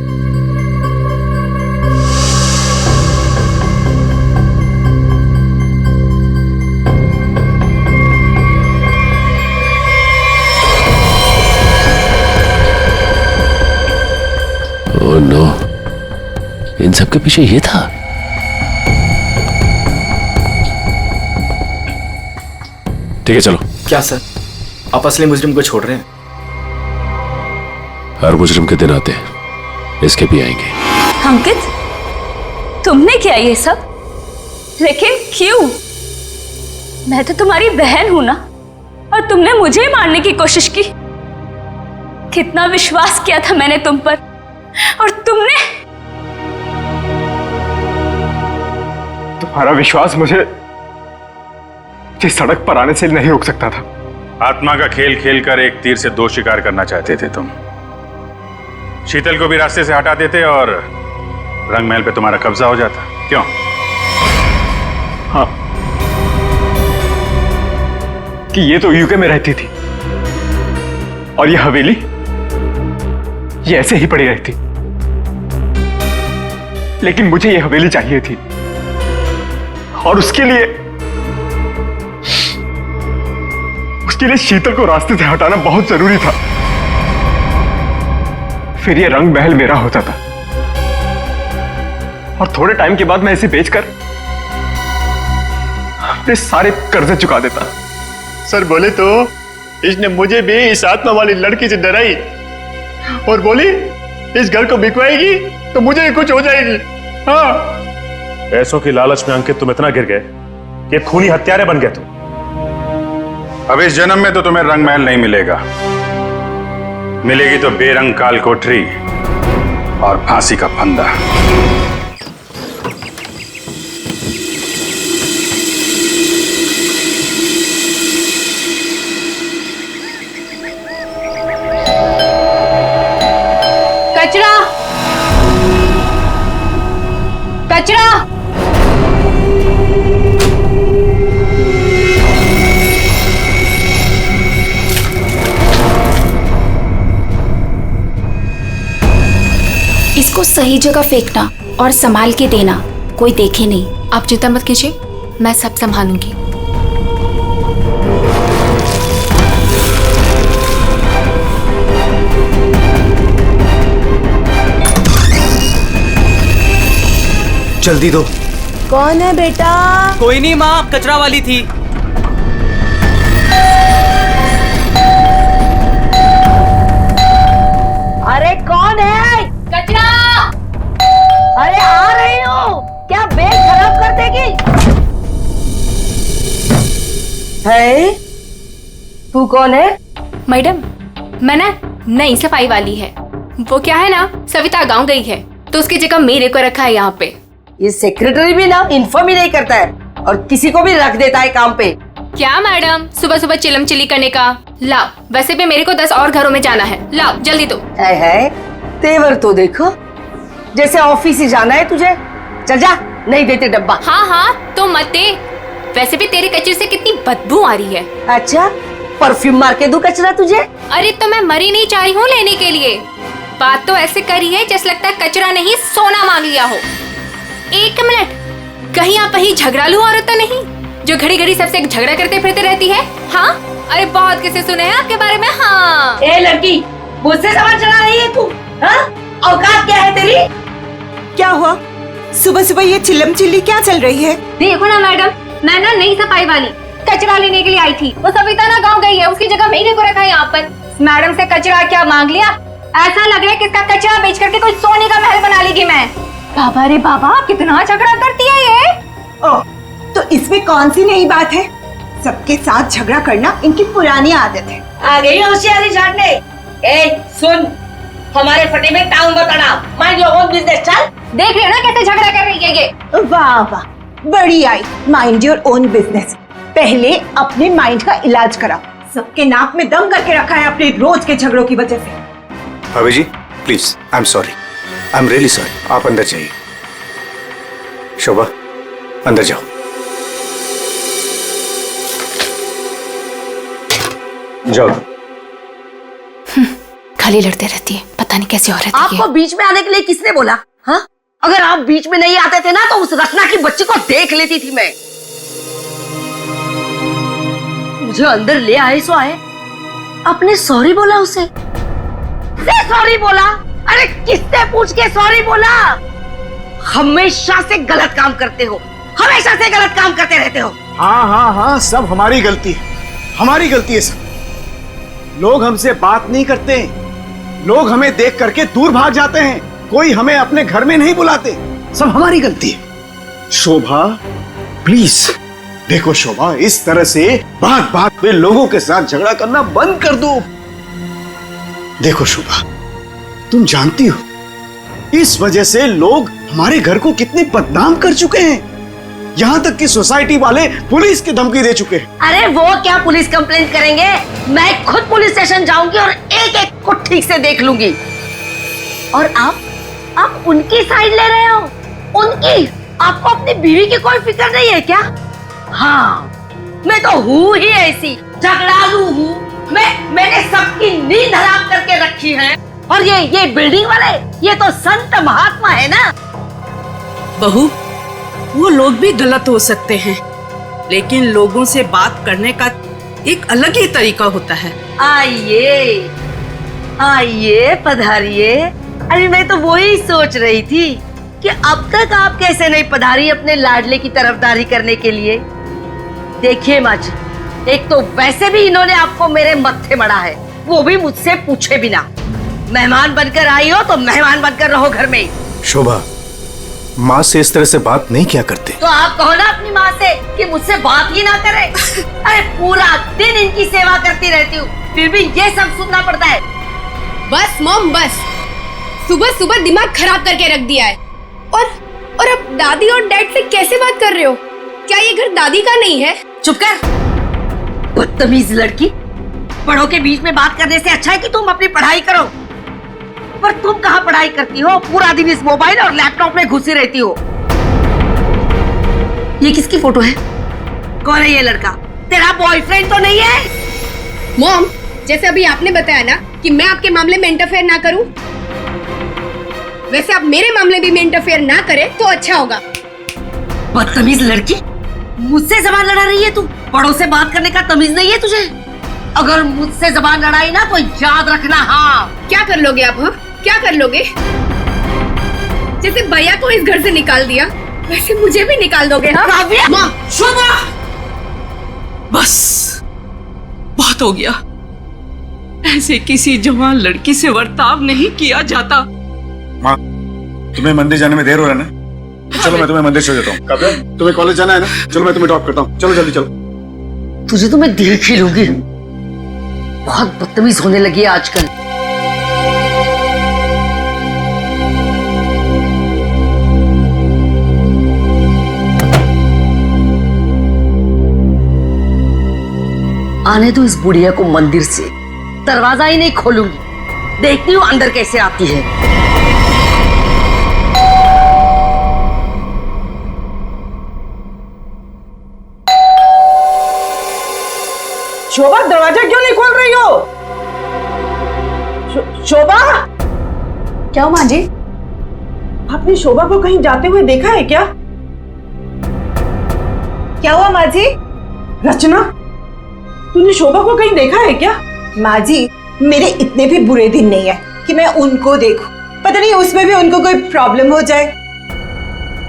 S17: ओह नो, इन सब के पीछे ये था। ठीक है चलो।
S6: क्या सर, आप असली मुजरिम को छोड़ रहे हैं?
S17: हर मुजरिम के दिन आते हैं, इसके भी आएंगे।
S2: अंकित, तुमने किया ये सब? लेकिन क्यों? मैं तो तुम्हारी बहन हूं ना, और तुमने मुझे मारने की कोशिश की। कितना विश्वास किया था मैंने तुम पर, और तुमने।
S1: तुम्हारा विश्वास मुझे सड़क पर आने से नहीं रोक सकता था।
S20: आत्मा का खेल खेल कर एक तीर से दो शिकार करना चाहते थे तुम। शीतल को भी रास्ते से हटा देते और रंग महल पे तुम्हारा कब्जा हो जाता। क्यों?
S1: हाँ, कि ये तो यूके में रहती थी और ये हवेली ये ऐसे ही पड़ी रहती, लेकिन मुझे ये हवेली चाहिए थी और उसके लिए शीतल को रास्ते से हटाना बहुत जरूरी था। फिर ये रंग महल मेरा होता था और थोड़े टाइम के बाद मैं इसे बेचकर अपने सारे कर्जे चुका देता।
S3: सर बोले तो इसने मुझे भी इस आत्मा वाली लड़की से डराई और बोली इस घर को बिकवाएगी तो मुझे भी कुछ हो जाएगी। हाँ,
S20: पैसों की लालच में अंकित तुम इतना गिर गए कि खूनी हत्यारे बन गए तुम। अब इस जन्म में तो तुम्हें रंग महल नहीं मिलेगा, मिलेगी तो बेरंग काल कोठरी और फांसी का फंदा।
S15: कचरा, कचरा।
S21: इसको सही जगह फेंकना और संभाल के देना, कोई देखे नहीं। आप चिंता मत कीजिए, मैं सब संभालूंगी।
S7: जल्दी दो।
S14: कौन है बेटा?
S8: कोई नहीं माँ, कचरा वाली थी।
S14: अरे कौन है?
S15: कचरा।
S14: अरे आ रही हूँ, क्या बैग खराब कर देगी? है? तू कौन है?
S15: मैडम, मैं ना नई सफाई वाली है। वो क्या है ना, सविता गांव गई है तो उसकी जगह मेरे को रखा है यहाँ पे।
S14: ये सेक्रेटरी भी ना इन्फॉर्म ही नहीं करता है और किसी को भी रख देता है काम पे।
S15: क्या मैडम, सुबह सुबह चिलम चिली करने का। लाओ, वैसे भी मेरे को 10 और घरों में जाना है। लाओ जल्दी दो।
S14: है तेवर तो देखो, जैसे ऑफिस ही जाना है तुझे। चल जा, नहीं देते डब्बा।
S15: हाँ हाँ तो मत दे। वैसे भी तेरे कचरे से कितनी बदबू आ रही है।
S14: अच्छा, परफ्यूम मार के दूं कचरा तुझे?
S15: अरे तो मैं मरी नहीं चाह रही हूँ लेने के लिए। बात तो ऐसे करी है जैसे लगता है कचरा नहीं सोना मांग लिया हो। एक मिनट, कहीं आप वही झगड़ालू औरत तो नहीं जो घड़ी घड़ी सबसे झगड़ा करते फिरते रहती है? हाँ, अरे बहुत किसे सुने हैं आपके बारे में। हाँ,
S14: ए लड़की, मुझसे सवाल चला रही है तू? हाँ, औकात क्या है तेरी?
S4: क्या हुआ? सुबह सुबह ये चिल्लम चिल्ली क्या चल रही है?
S15: देखो ना मैडम, मैं ना नई सफाई वाली कचरा लेने के लिए आई थी। वो सविता ना गाँव गई है, उसकी जगह मेरे को रखा है यहाँ पर। मैडम से कचरा क्या मांग लिया? ऐसा लग रहा है कि इसका कचरा बेच करके कोई सोने का महल बना लेगी मैं। बाबा रे बाबा, कितना झगड़ा करती है ये।
S4: ओह, तो इसमें कौन सी नई बात है? सबके साथ झगड़ा करना इनकी पुरानी आदत है।
S14: आ गई होशियारी झाड़ने। ए सुन, हमारे फटे में टाउन बताना, माइंड योर ओन बिजनेस। चल,
S15: देख रहे हो ना कैसे झगड़ा कर रही है ये।
S4: वाह वाह, बड़ी आई, माइंड योर ओन बिजनेस। पहले अपने माइंड का इलाज करा। सबके नाक में दम करके रखा है अपने रोज के झगड़ों की वजह से।
S19: भाभी जी please, I am sorry.
S7: I am really sorry, आप अंदर जाइए। शोभा अंदर जाओ। जाओ।
S21: खाली लड़ते रहती है, पता नहीं कैसी औरत है ये।
S12: आपको बीच में आने के लिए किसने बोला? हाँ, अगर आप बीच में नहीं आते थे ना तो उस रत्ना की बच्ची को देख लेती थी मैं। मुझे अंदर ले आए सो आए, आपने सॉरी बोला उसे? सॉरी बोला? अरे किससे पूछ के सॉरी बोला? हमेशा से गलत काम करते हो, हमेशा से गलत काम करते रहते हो।
S7: हाँ हाँ हाँ, सब हमारी गलती है, हमारी गलती है सब। लोग हमसे बात नहीं करते, लोग हमें देख करके दूर भाग जाते हैं, कोई हमें अपने घर में नहीं बुलाते, सब हमारी गलती है। शोभा प्लीज देखो शोभा, इस तरह से बात बात पे लोगों के साथ झगड़ा करना बंद कर दो। देखो शोभा, तुम जानती हो इस वजह से लोग हमारे घर को कितने बदनाम कर चुके हैं, यहाँ तक कि सोसाइटी वाले पुलिस की धमकी दे चुके हैं।
S12: अरे वो क्या पुलिस कंप्लेंट करेंगे, मैं खुद पुलिस स्टेशन जाऊंगी और एक एक को ठीक से देख लूंगी। और आप उनकी साइड ले रहे हो? उनकी? आपको अपनी बीवी की कोई फिक्र नहीं है क्या? हाँ, मैं तो हूँ ही ऐसी, झगड़ालू हूँ। मैंने सबकी नींद हराम करके रखी है। और ये बिल्डिंग वाले, ये तो संत महात्मा है ना।
S14: बहू, वो लोग भी गलत हो सकते हैं, लेकिन लोगों से बात करने का एक अलग ही तरीका होता है।
S12: आइए आइए, पधारिए। अरे मैं तो वही सोच रही थी कि अब तक आप कैसे नहीं पधारी अपने लाडले की तरफदारी करने के लिए। देखिए माँ जी, एक तो वैसे भी इन्होंने आपको मेरे मत्थे मड़ा है, वो भी मुझसे पूछे बिना। मेहमान बनकर आई हो तो मेहमान बनकर रहो घर में।
S7: शोभा, माँ से इस तरह से बात नहीं किया करते।
S12: तो आप कहो ना अपनी माँ से कि मुझसे बात ही ना करे। अरे पूरा दिन इनकी सेवा करती रहती हूँ, फिर भी ये सब सुनना पड़ता है।
S15: बस मॉम बस, सुबह सुबह दिमाग खराब करके रख दिया है। और अब दादी और डैड से कैसे बात कर रहे हो? क्या ये घर दादी का नहीं है?
S12: चुप कर, बदतमीज लड़की। बड़ों के बीच में बात करने से अच्छा है कि तुम अपनी पढ़ाई करो। पर तुम कहाँ पढ़ाई करती हो, पूरा दिन इस मोबाइल और लैपटॉप में घुसी रहती हो। ये किसकी फोटो है? कौन है ये लड़का? तेरा बॉयफ्रेंड तो नहीं है?
S15: मॉम, जैसे अभी आपने बताया ना कि मैं आपके मामले में इंटरफेयर ना करूं, वैसे आप मेरे मामले भी में इंटरफेयर ना करें तो अच्छा होगा।
S12: बदतमीज लड़की, मुझसे जबान लड़ा रही है तू। बड़ों से बात करने का तमीज नहीं है तुझे? अगर मुझसे जबान लड़ाई ना तो याद रखना। हाँ,
S15: क्या कर लोगे आप? हाँ, क्या कर लोगे? जैसे भैया को इस घर से निकाल दिया, वैसे मुझे भी निकाल दोगे? हाँ?
S14: माँ, शोभा, बस बहुत हो गया। ऐसे किसी जवान लड़की से बर्ताव नहीं किया जाता।
S7: माँ, तुम्हें मंदिर जाने में देर हो रहा है ना, चलो मैं तुम्हें मंदिर छोड़ देता हूँ। काव्या, तुम्हें कॉलेज जाना है ना, चलो मैं तुम्हें ड्रॉप करता हूँ। चलो जल्दी चलो।
S12: तुझे तो मैं देख ही लूंगी। बहुत बदतमीज होने लगी है आजकल। आने दो इस बुढ़िया को मंदिर से, दरवाजा ही नहीं खोलूंगी। देखती हूँ अंदर कैसे आती है।
S14: शोभा, दरवाजा क्यों नहीं खोल रही हो? शोभा,
S4: क्या माँ जी?
S14: आपने शोभा को कहीं जाते हुए देखा है क्या?
S4: क्या हुआ माँ जी?
S14: रचना, तूने शोभा को कहीं देखा है क्या?
S4: माँ जी, मेरे इतने भी बुरे दिन नहीं है कि मैं उनको देखूं। पता नहीं उसमें भी उनको कोई प्रॉब्लम हो जाए।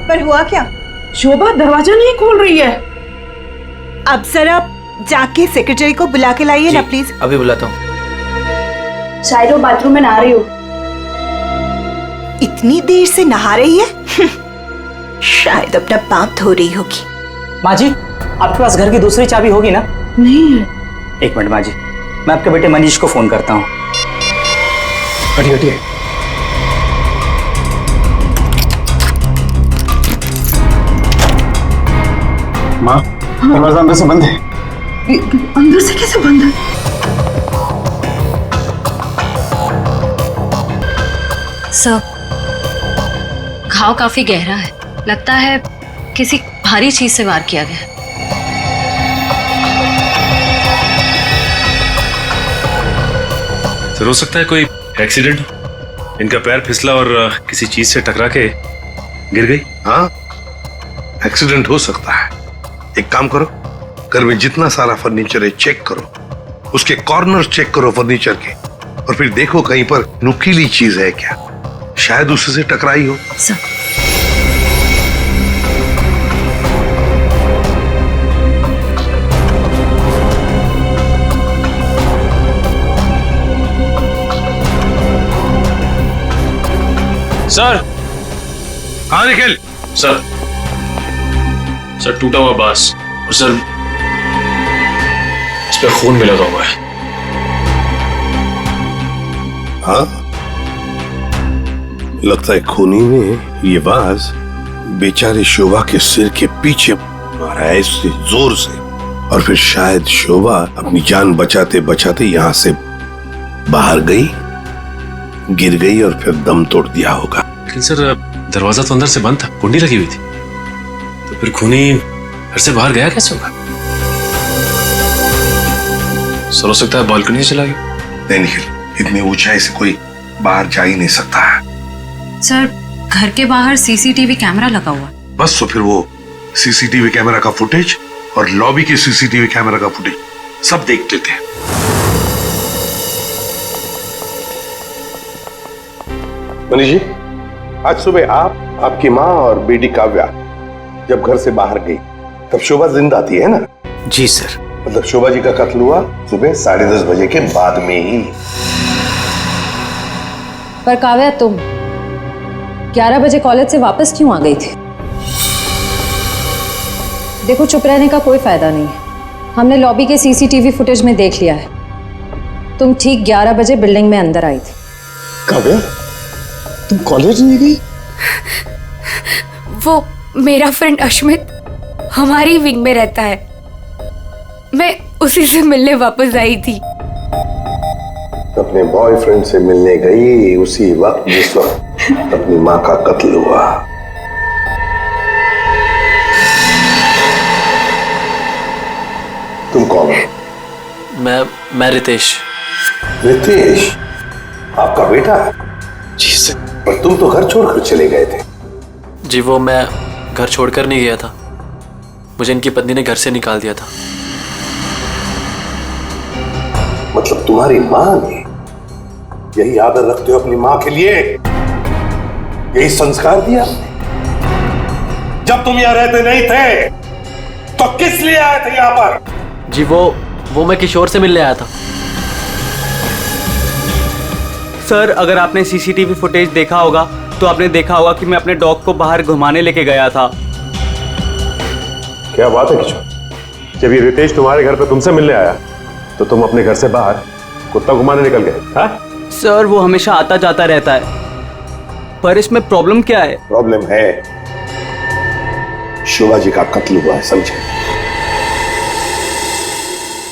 S4: पर हुआ क्या?
S14: शोभा दरवाजा नहीं खोल रही है।
S4: अब सर आप जाके सेक्रेटरी को बुला के लाइए ना प्लीज।
S8: अभी बुलाता हूँ।
S4: शायद वो बाथरूम में नहा रही हो। इतनी देर से नहा रही है? शायद अपना पाप धो रही होगी।
S6: माँ जी, आपके पास घर की दूसरी चाबी होगी ना?
S14: नहीं है।
S6: एक मिनट माँ जी, मैं आपके बेटे मनीष को फोन करता हूँ। हटिए हटिए।
S7: माँ, दरवाजा अंदर से बंद है।
S14: अंदर से कैसे बंद है?
S18: सर, घाव काफी गहरा है, लगता है किसी भारी चीज से वार किया गया।
S20: सर हो सकता है कोई एक्सीडेंट हो, इनका पैर फिसला और किसी चीज से टकरा के गिर गई।
S10: हाँ, एक्सीडेंट हो सकता है। एक काम करो, घर में जितना सारा फर्नीचर है चेक करो, उसके कॉर्नर चेक करो फर्नीचर के, और फिर देखो कहीं पर नुकीली चीज है क्या, शायद उससे टकराई हो।
S20: सर। हाँ निखिल। सर टूटा हुआ बांस और सर इस पे खून भी लगा हुआ है।
S10: हाँ, लगता है खूनी ने ये बाज बेचारी शोभा के सिर के पीछे मारा है इससे जोर से, और फिर शायद शोभा अपनी जान बचाते बचाते यहां से बाहर गई, गिर गई और फिर दम तोड़ दिया होगा।
S20: लेकिन सर दरवाजा तो अंदर से बंद था, कुंडी लगी हुई थी, तो फिर खूनी घर से बाहर गया कैसे होगा? सर हो सकता है बालकनी से चला गया।
S10: नहीं निखिल, इतनी ऊंचाई से कोई बाहर जा ही नहीं सकता है।
S18: सर घर के बाहर सीसीटीवी कैमरा लगा हुआ।
S10: बस तो फिर वो सीसीटीवी कैमरा का फुटेज और लॉबी के सीसीटीवी कैमरा का फुटेज सब देख लेते हैं। मनीष जी, आज सुबह आप, आपकी माँ और बेटी काव्या जब घर से बाहर गई तब शोभा जिंदा थी, है ना?
S6: जी सर।
S10: मतलब शोभा जी का कत्ल हुआ सुबह 10:30 बजे के बाद में ही।
S18: पर काव्या, तुम 11 बजे कॉलेज से वापस क्यों आ गई थी? देखो, चुप रहने का कोई फायदा नहीं है। हमने लॉबी के सीसीटीवी फुटेज में देख लिया है। तुम ठीक 11 बजे बिल्डिंग में अंदर आई थी।
S10: काव्या, तुम कॉलेज नहीं गई?
S15: वो मेरा फ्रेंड अश्मित हमारी विंग में रहता है, मैं उसी से मिलने वापस आई थी।
S10: अपने बॉयफ्रेंड से मिलने गई उसी वक्त जिस वक्त अपनी माँ का कत्ल हुआ। तुम कौन हो?
S13: मैं रितेश।
S10: रितेश, आपका बेटा?
S13: जी सर।
S10: पर तुम तो घर छोड़कर चले गए थे।
S13: जी वो मैं घर छोड़कर नहीं गया था, मुझे इनकी पत्नी ने घर से निकाल दिया था।
S10: मतलब तुम्हारी माँ ने, यही आदर रखते हो अपनी माँ के लिए, यही संस्कार दिया? जब तुम यहाँ रहते नहीं थे तो किस लिए आए थे यहाँ पर?
S13: जी वो मैं किशोर से मिलने आया था।
S7: सर, अगर आपने सीसीटीवी फुटेज देखा होगा तो आपने देखा होगा कि मैं अपने डॉग को बाहर घुमाने लेके गया था।
S20: क्या बात है किशोर, जब ये रितेश तुम्हारे घर पे तुमसे मिलने आया तो तुम अपने घर से बाहर कुत्ता घुमाने निकल गए? हाँ?
S7: सर, वो हमेशा आता जाता रहता है, पर इसमें प्रॉब्लम क्या है?
S10: प्रॉब्लम है शोभा जी का कत्ल हुआ है, समझे?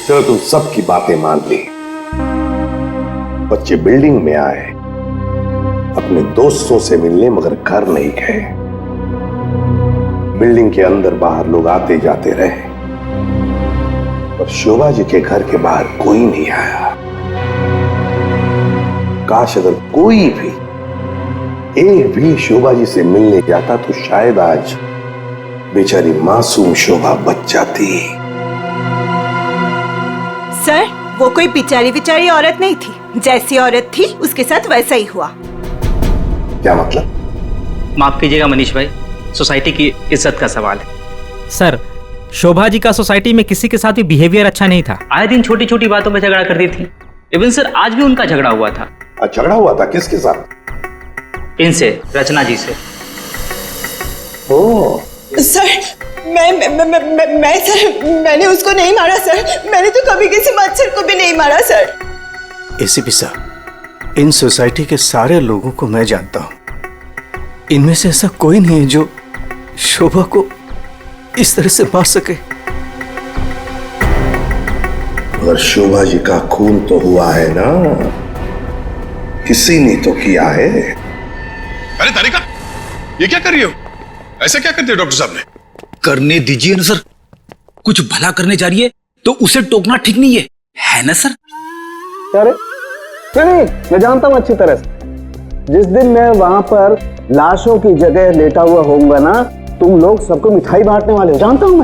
S10: चलो तुम सबकी बातें मान ली, बच्चे बिल्डिंग में आए अपने दोस्तों से मिलने, मगर घर नहीं गए। बिल्डिंग के अंदर बाहर लोग आते जाते रहे और शोभा जी के घर के बाहर कोई नहीं आया। काश अगर कोई भी, एक भी शोभा जी से मिलने जाता तो शायद आज बेचारी मासूम शोभा बच जाती।
S4: सर, वो कोई बेचारी औरत नहीं थी, जैसी औरत थी उसके साथ वैसा ही हुआ।
S10: क्या मतलब?
S9: माफ कीजिएगा मनीष भाई, सोसाइटी की इज्जत का सवाल है।
S22: सर, शोभा जी का सोसाइटी में किसी के साथ भी बिहेवियर अच्छा नहीं था।
S9: आए दिन छोटी छोटी बातों में झगड़ा करती थी। इवन सर आज भी उनका झगड़ा हुआ था।
S10: झगड़ा हुआ था? किसके साथ?
S9: इनसे, रचना जी से।
S10: ओह
S4: सर, मैं सर, मैंने उसको नहीं मारा सर। मैंने तो कभी किसी मच्छर को भी नहीं मारा सर।
S6: एसीपी साहब, इन सोसाइटी के सारे लोगों को मैं जानता हूं, इनमें से ऐसा कोई नहीं है जो शोभा को इस तरह से मार सके।
S10: मगर शोभा जी का खून तो हुआ है ना, किसी ने तो किया है।
S5: अरे तारिका,
S10: ये क्या कर रही हो? ऐसा क्या कर दिया डॉक्टर साहब ने?
S11: करने दीजिए ना सर, कुछ भला करने जा रही है तो उसे टोकना ठीक नहीं है ना सर?
S19: अरे नहीं, मैं जानता हूं अच्छी तरह से। जिस दिन मैं वहां पर लाशों की जगह लेटा हुआ होऊंगा ना, तुम लोग सबको मिठाई बांटने वाले हो, जानता हूं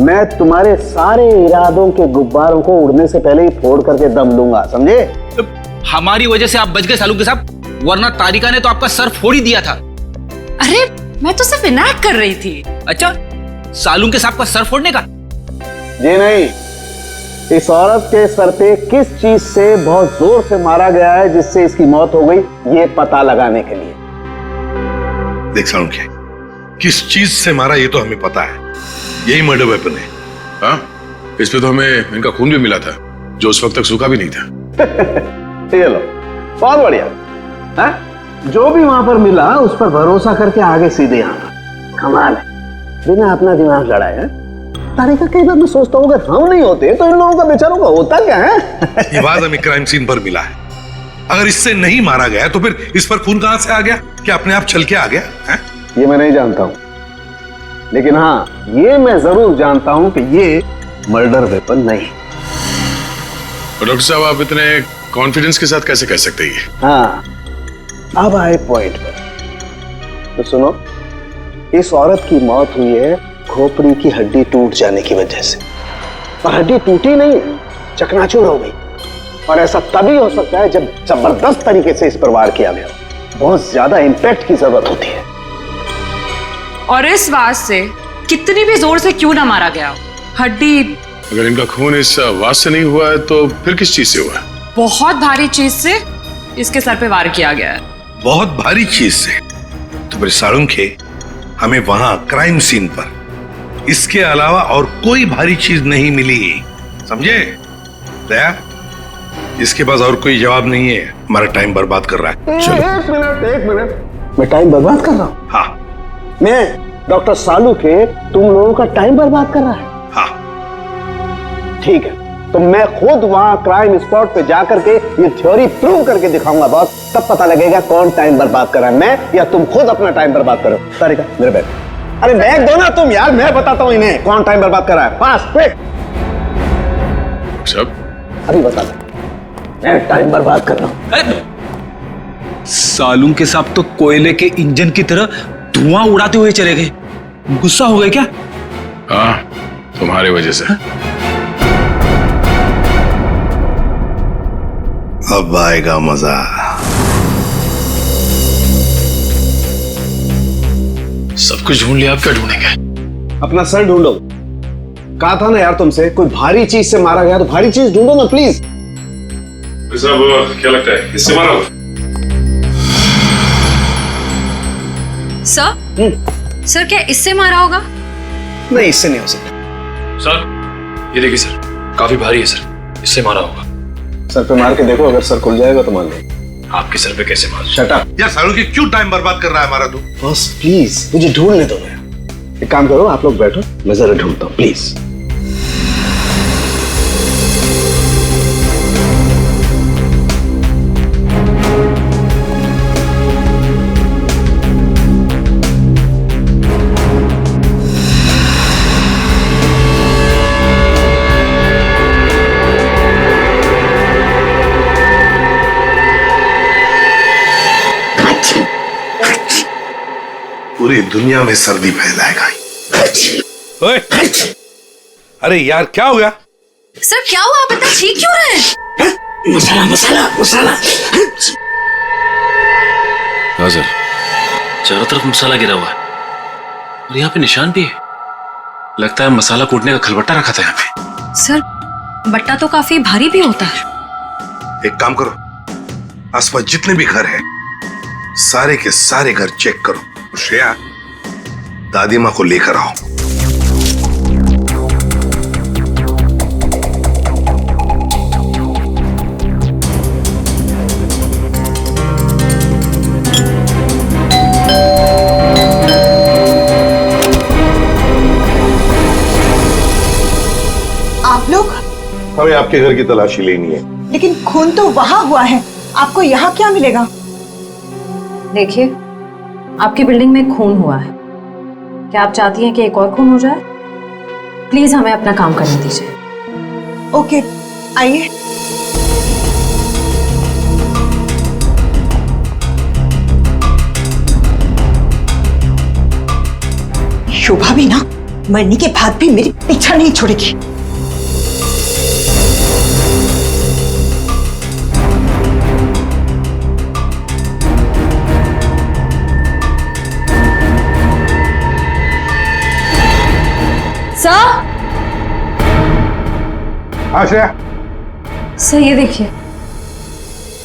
S19: मैं तुम्हारे सारे इरादों के गुब्बारों को उड़ने से पहले ही फोड़ करके दम लूंगा, समझे?
S11: हमारी वजह से आप बच गए सालू के साहब, वरना तारिका ने तो आपका सर फोड़ ही दिया था।
S2: अरे मैं तो सिर्फ इनायत कर रही थी।
S11: अच्छा, सालू के साहब का सर फोड़ने का?
S19: जी नहीं, इस औरत के सर पे किस चीज से बहुत जोर से मारा गया है जिससे इसकी मौत हो गई, ये पता लगाने के लिए।
S10: देख सालुंखे, किस चीज से मारा ये तो हमें पता है, यही मर्डर वेपन है। हाँ, इस पे तो हमें इनका खून भी मिला था जो उस वक्त तक सूखा भी नहीं था।
S19: ये लो, बहुत बढ़िया। हाँ? जो भी वहां पर मिला उस पर भरोसा करके आगे सीधे आना, कमाल है, बिना अपना दिमाग लड़ाए। तारिका, कई बार मैं सोचता हूँ अगर हम नहीं होते तो इन लोगों का बेचारों का होता क्या है?
S10: ये बात हमें क्राइम सीन पर मिला है। अगर इससे नहीं मारा गया तो फिर इस पर खून कहां से आ गया? क्या अपने आप छल के आ गया है?
S19: ये मैं नहीं जानता हूं, लेकिन हाँ ये मैं जरूर जानता हूं कि ये मर्डर वेपन नहीं।
S10: डॉक्टर साहब, आप इतने कॉन्फिडेंस के साथ कैसे कह सकते हैं?
S19: हाँ, अब आए पॉइंट पर। तो सुनो, इस औरत की मौत हुई है खोपड़ी की हड्डी टूट जाने की वजह से, और हड्डी टूटी नहीं, चकनाचूर हो गई। और ऐसा तभी हो सकता है जब जबरदस्त तरीके से इस पर वार किया गया, बहुत ज्यादा इंपैक्ट की जरूरत होती है।
S14: और इस वार से कितनी भी जोर से क्यों ना मारा गया, हड्डी
S10: अगर इनका खून इस आवाज से नहीं हुआ है तो फिर किस चीज से हुआ है?
S14: बहुत भारी चीज से इसके सर पे वार किया गया है।
S10: बहुत भारी चीज से? तो फिर सालुंखे, हमें वहां क्राइम सीन पर इसके अलावा और कोई भारी चीज नहीं मिली, समझे? दया, इसके पास और कोई जवाब नहीं है, हमारा टाइम बर्बाद कर रहा है।
S19: एक मिनट, मैं टाइम बर्बाद कर रहा हूँ?
S10: हाँ।
S19: मैं डॉक्टर सालू के तुम लोगों का टाइम बर्बाद कर रहा है?
S10: हाँ।
S19: ठीक है, तो मैं खुद वहां क्राइम स्पॉट पे जाकर के ये थ्योरी प्रूव करके दिखाऊंगा बॉस, तब पता लगेगा कौन टाइम बर्बाद कर रहा है, मैं या तुम खुद अपना टाइम बर्बाद करो। तारिका, मेरे बैग, अरे बैग दो ना तुम यार, मैं बताता हूं इन्हें कौन टाइम बर्बाद कर रहा है। Fast, quick.
S10: सब
S19: अभी बता दो, मैं टाइम बर्बाद कर रहा हूं।
S11: सालू के साहब तो कोयले के इंजन की तरह धुआं उड़ाते हुए चले गए, गुस्सा हो गए क्या?
S10: हाँ, तुम्हारी वजह से। अब आएगा मजा। सब कुछ ढूंढ लिया, आप क्या ढूंढेंगे?
S19: अपना सर ढूंढो। कहा था ना यार तुमसे, कोई भारी चीज से मारा गया तो भारी चीज ढूंढो ना प्लीज।
S10: साहब, क्या लगता है इससे मारा होगा?
S2: सर क्या इससे मारा होगा?
S19: नहीं, इससे नहीं हो सकता।
S13: सर, ये देखिए सर, काफी भारी है सर, इससे मारा होगा।
S19: सर पे मार के देखो, अगर सर खुल जाएगा तो मान लो।
S13: आपके सर पे कैसे मार?
S19: Shut up.
S10: यार सालुंखे, क्यों टाइम बर्बाद कर रहा है हमारा तू?
S19: बॉस प्लीज मुझे ढूंढने दो यार। एक काम करो, आप लोग बैठो, मैं जरा ढूंढता हूँ प्लीज।
S10: पूरी दुनिया में सर्दी फैलाएगा। ओए, अरे यार क्या हो गया?
S2: सर क्या हुआ, आप इतना चीख क्यों रहे हैं?
S11: मसाला मसाला मसाला।
S13: हाँ सर, चारों तरफ मसाला गिरा हुआ है और यहाँ पे निशान भी है। लगता है मसाला कूटने का खलबट्टा रखा था यहाँ पे।
S2: सर बट्टा तो काफी भारी भी होता है।
S10: एक काम करो, आसपास जितने भी घर हैं, सारे के सारे घर चेक करो। श्रेया, दादी माँ को लेकर आओ।
S4: आप लोग?
S10: हमें आपके घर की तलाशी लेनी है।
S4: लेकिन खून तो वहां हुआ है, आपको यहाँ क्या मिलेगा?
S18: देखिए, आपकी बिल्डिंग में खून हुआ है। क्या आप चाहती हैं कि एक और खून हो जाए? प्लीज हमें अपना काम करने दीजिए।
S4: ओके, आइए। शोभा भी ना मरने के बाद भी मेरी पीछा नहीं छोड़ेगी।
S18: सर,
S10: आश्रया,
S18: सर ये देखिए।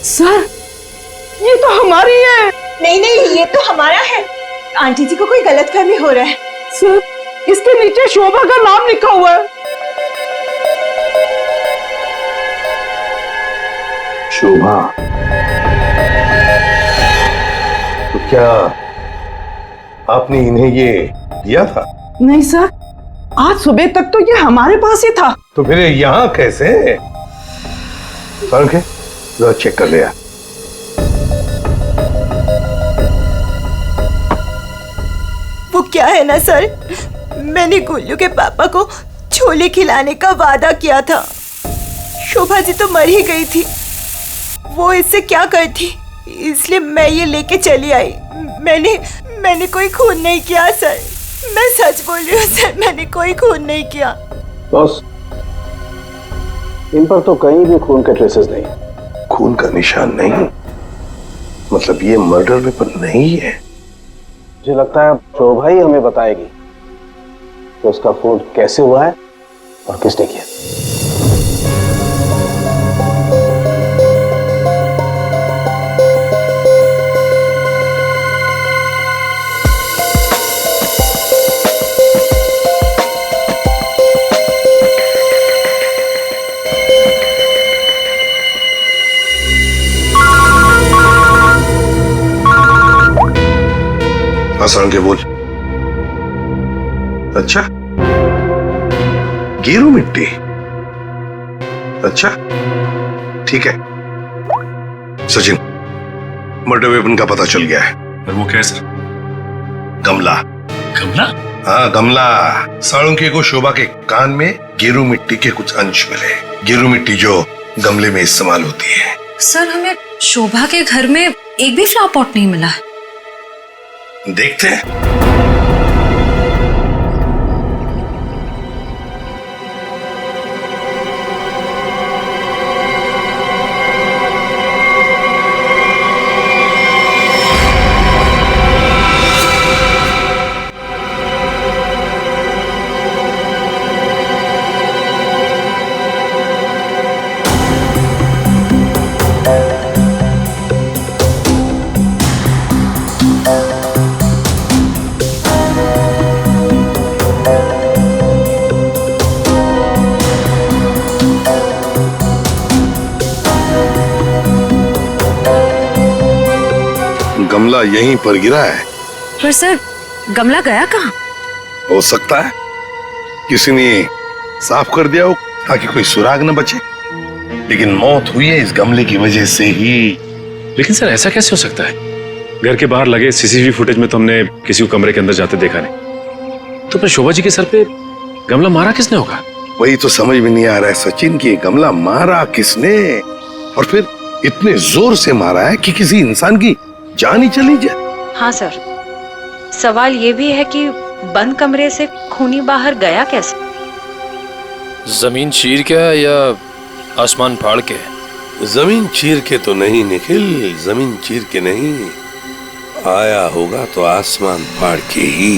S4: सर, ये तो हमारी है। नहीं नहीं, ये तो हमारा है। आंटी जी को कोई गलतफहमी हो रहा है।
S14: सर, इसके नीचे शोभा का नाम लिखा हुआ है।
S10: शोभा, तो क्या आपने इन्हें ये दिया था?
S14: नहीं सर, आज सुबह तक तो ये हमारे पास ही था।
S10: तो फिर यहाँ कैसे? के जरा चेक कर लिया।
S4: वो क्या है ना सर, मैंने गुल्लू के पापा को छोले खिलाने का वादा किया था। शोभा जी तो मर ही गई थी, वो इससे क्या करती, इसलिए मैं ये लेके चली आई। मैंने कोई खून नहीं किया सर, मैं सच बोल रही हूँ सर, मैंने कोई खून नहीं किया।
S19: बॉस, इन पर तो कहीं भी खून के ट्रेसेस नहीं।
S10: खून का निशान नहीं? मतलब ये मर्डर वेपन नहीं है?
S19: मुझे लगता है शोभा ही हमें बताएगी कि उसका खून कैसे हुआ है और किसने किया।
S10: आसान के बोल। अच्छा, गेरू मिट्टी। अच्छा ठीक है सचिन, मर्डर वेपन का पता चल गया है।
S13: वो क्या है सर?
S10: गमला।
S13: गमला?
S10: हाँ गमला। साळुंके को शोभा के कान में गेरू मिट्टी के कुछ अंश मिले। गेरू मिट्टी जो गमले में इस्तेमाल होती है।
S18: सर, हमें शोभा के घर में एक भी फ्लावर पॉट नहीं मिला।
S10: देखते हैं। गमला यहीं पर गिरा है।
S18: पर सर, गमला गया कहाँ?
S10: हो सकता है किसी ने साफ कर दिया हो ताकि कोई सुराग न बचे, लेकिन मौत हुई है इस गमले की वजह से ही।
S13: लेकिन सर ऐसा कैसे हो सकता है? घर के बाहर लगे सीसीटीवी फुटेज में तो हमने किसी को कमरे के अंदर जाते देखा नहीं। तो फिर शोभा जी के सर पे गमला मारा किसने होगा?
S10: वही तो समझ में नहीं आ रहा है सचिन कि गमला मारा किसने, और फिर इतने जोर से मारा है कि किसी इंसान की जान ही चली जाए।
S16: हाँ सर, सवाल ये भी है कि बंद कमरे से खूनी बाहर गया कैसे?
S17: जमीन चीर के या आसमान फाड़ के?
S10: जमीन चीर के तो नहीं निखिल, जमीन चीर के नहीं, आया होगा तो आसमान फाड़ के ही।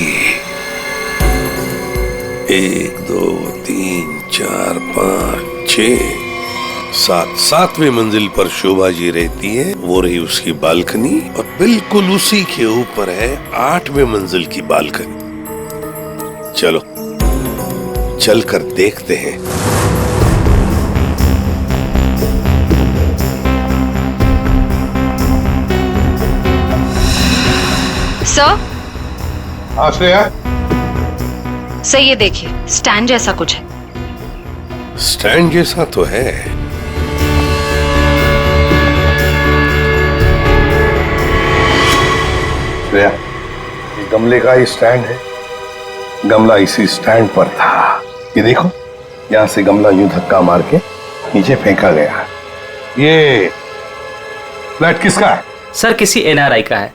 S10: 1 2 3 4 5 6 7वीं मंजिल पर शोभा जी रहती है। वो रही उसकी बालकनी, और बिल्कुल उसी के ऊपर है 8वें मंजिल की बालकनी। चलो चलकर देखते हैं।
S16: सर,
S10: आश्रया,
S16: सर ये देखिए, स्टैंड जैसा कुछ है।
S10: स्टैंड जैसा तो है। गमले का ही स्टैंड है, गमला इसी स्टैंड पर था। ये देखो, यहां से गमला यूं धक्का मार के नीचे फेंका गया। ये फ्लैट किसका है?
S9: सर किसी एनआरआई का है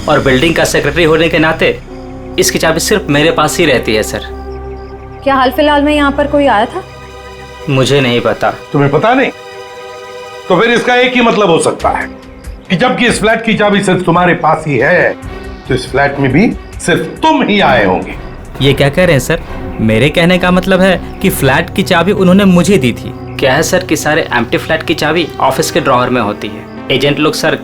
S9: और बिल्डिंग का सेक्रेटरी होने के नाते इसकी चाबी सिर्फ मेरे पास ही रहती है सर।
S18: क्या हाल फिलहाल में यहाँ पर कोई आया था?
S9: मुझे नहीं पता।
S10: तुम्हें पता नहीं? तो फिर इसका एक ही मतलब हो सकता है कि जबकि इस फ्लैट की चाबी सिर्फ तुम्हारे पास ही है, तो इस फ्लैट में भी सिर्फ तुम ही आए होंगे।
S22: ये क्या कह रहे हैं सर? मेरे कहने का मतलब है कि फ्लैट की चाबी उन्होंने मुझे दी थी।
S9: क्या है सर कि सारे एम्प्टी फ्लैट की चाबी ऑफिस के ड्रॉअर में होती है। एजेंट लोग सर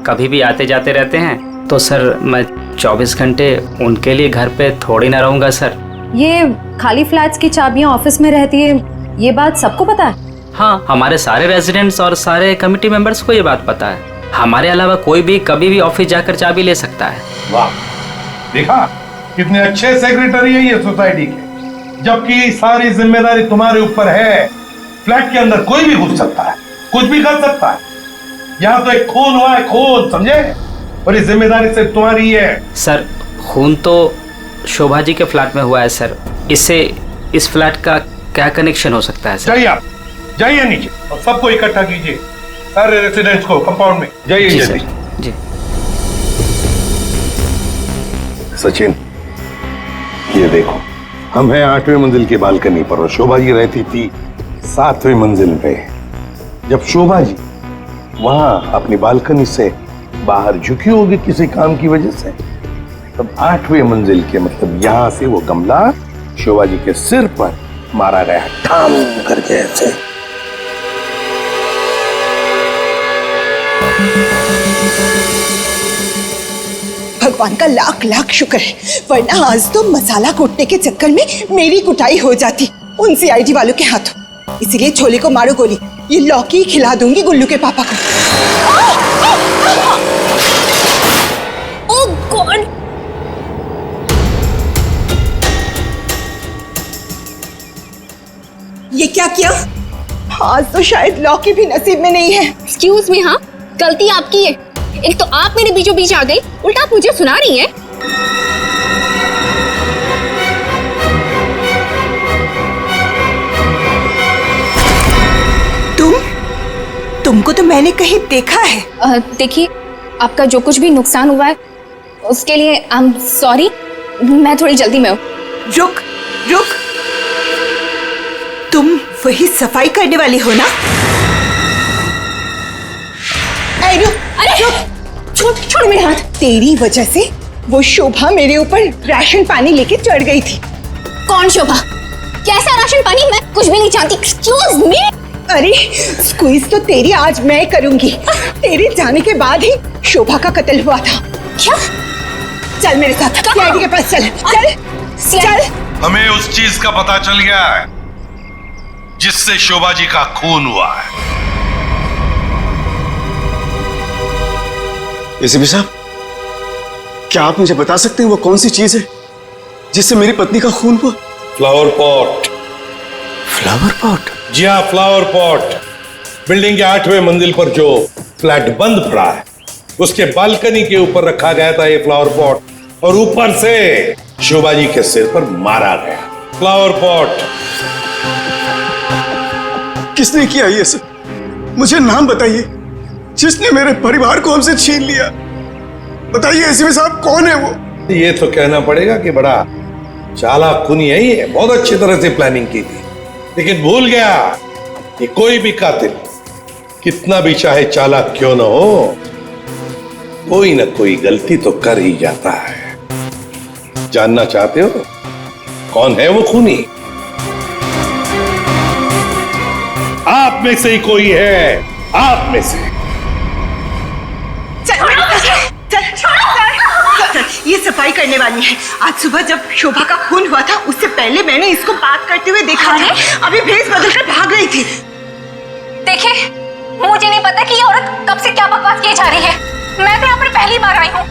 S9: कभी भी आते जाते रहते हैं, तो सर मैं 24 घंटे उनके लिए घर पे थोड़ी ना रहूंगा सर।
S18: ये खाली फ्लैट्स की चाबियां ऑफिस में रहती है, ये बात सबको पता है?
S9: हाँ, हमारे सारे रेजिडेंट्स और सारे कमिटी मेंबर्स को ये बात पता है। हमारे अलावा कोई भी कभी भी ऑफिस जाकर चाबी ले सकता है।
S10: वाह, देखा कितने अच्छे सेक्रेटरी है ये सोसाइटी के, जबकि सारी जिम्मेदारी तुम्हारे ऊपर है। फ्लैट के अंदर कोई भी घुस सकता है, कुछ भी कर सकता है। यहाँ तो एक खून हुआ है, खून, समझे? और ये जिम्मेदारी सिर्फ तुम्हारी है।
S9: सर खून तो शोभा जी के फ्लैट में हुआ है सर, इससे इस फ्लैट का क्या कनेक्शन हो सकता है सर?
S10: जाइए, आप जाइए नीचे और सबको इकट्ठा कीजिए, सारे रेसिडेंट्स को कंपाउंड में। जाइए जल्दी।
S9: जी
S10: सचिन, ये देखो, हम हैं 8वें मंजिल की बालकनी पर और शोभा जी रहती थी 7वें मंजिल पे। जब शोभा जी वहां अपनी बालकनी से बाहर झुकी होगी किसी काम की वजह से, तब 8वें मंजिल के मतलब यहां से वो गमला शोभा जी के सिर पर मारा गया, ठाम करके ऐसे।
S4: भगवान का लाख लाख शुक्र है, वरना आज तो मसाला कूटने के चक्कर में मेरी कुटाई हो जाती उन सीआईडी वालों के हाथों। इसीलिए छोले को मारो गोली, ये लौकी खिला दूंगी गुल्लू के पापा को। ओह गॉड! ये क्या किया? आज तो शायद लौकी भी नसीब में नहीं है।
S21: एक्सक्यूज मी, हाँ गलती आपकी है। एक तो आप मेरे बीचों बीच आ गई, उल्टा आप मुझे सुना रही हैं।
S4: तुमको तो मैंने कहीं देखा है।
S21: देखिए, आपका जो कुछ भी नुकसान हुआ है उसके लिए आई एम सॉरी। मैं थोड़ी जल्दी में हूँ।
S4: रुक रुक, तुम वही सफाई करने वाली हो ना?
S21: अरे छोड़ मेरे हाथ।
S4: तेरी वजह से वो शोभा मेरे ऊपर राशन पानी लेके चढ़ गई थी।
S21: कौन शोभा? कैसा राशन पानी? मैं कुछ भी नहीं जानती। Excuse me.
S4: अरे स्क्वीज तो तेरी आज मैं करूंगी। तेरे जाने के बाद ही शोभा का कत्ल हुआ था।
S21: क्या?
S4: चल मेरे साथ सीआईडी के पास चल। चल चल।
S10: हमें उस चीज का पता चल गया है जिससे शोभा जी का खून हुआ है।
S7: एसीपी साहब, क्या आप मुझे बता सकते हैं वो कौन सी चीज है जिससे मेरी पत्नी का खून हुआ?
S10: Flower pot.
S7: Flower pot?
S10: जी हाँ, फ्लावर पॉट। बिल्डिंग के 8वें मंजिल पर जो फ्लैट बंद पड़ा है, उसके बालकनी के ऊपर रखा गया था ये फ्लावर पॉट और ऊपर से शोभा जी के सिर पर मारा गया। Flower pot.
S7: किसने किया ये सब? मुझे नाम बताइए जिसने मेरे परिवार को हमसे छीन लिया। बताइए एसीपी साहब, कौन है वो?
S10: ये तो कहना पड़ेगा कि बड़ा चालाक खूनी है ये, बहुत अच्छी तरह से प्लानिंग की थी, लेकिन भूल गया कि कोई भी कातिल कितना भी चाहे चालाक क्यों ना हो, कोई ना कोई गलती तो कर ही जाता है। जानना चाहते हो कौन है वो खूनी? आप में से ही कोई है, आप में से।
S4: ये सफाई करने वाली है। आज सुबह जब शोभा का खून हुआ था, उससे पहले मैंने इसको बात करते हुए देखा था। अभी भेस बदलकर भाग रही थी।
S21: देखिए, मुझे नहीं पता कि ये औरत कब से क्या बकवास की जा रही है। मैं तो यहाँ पर पहली बार आई हूँ।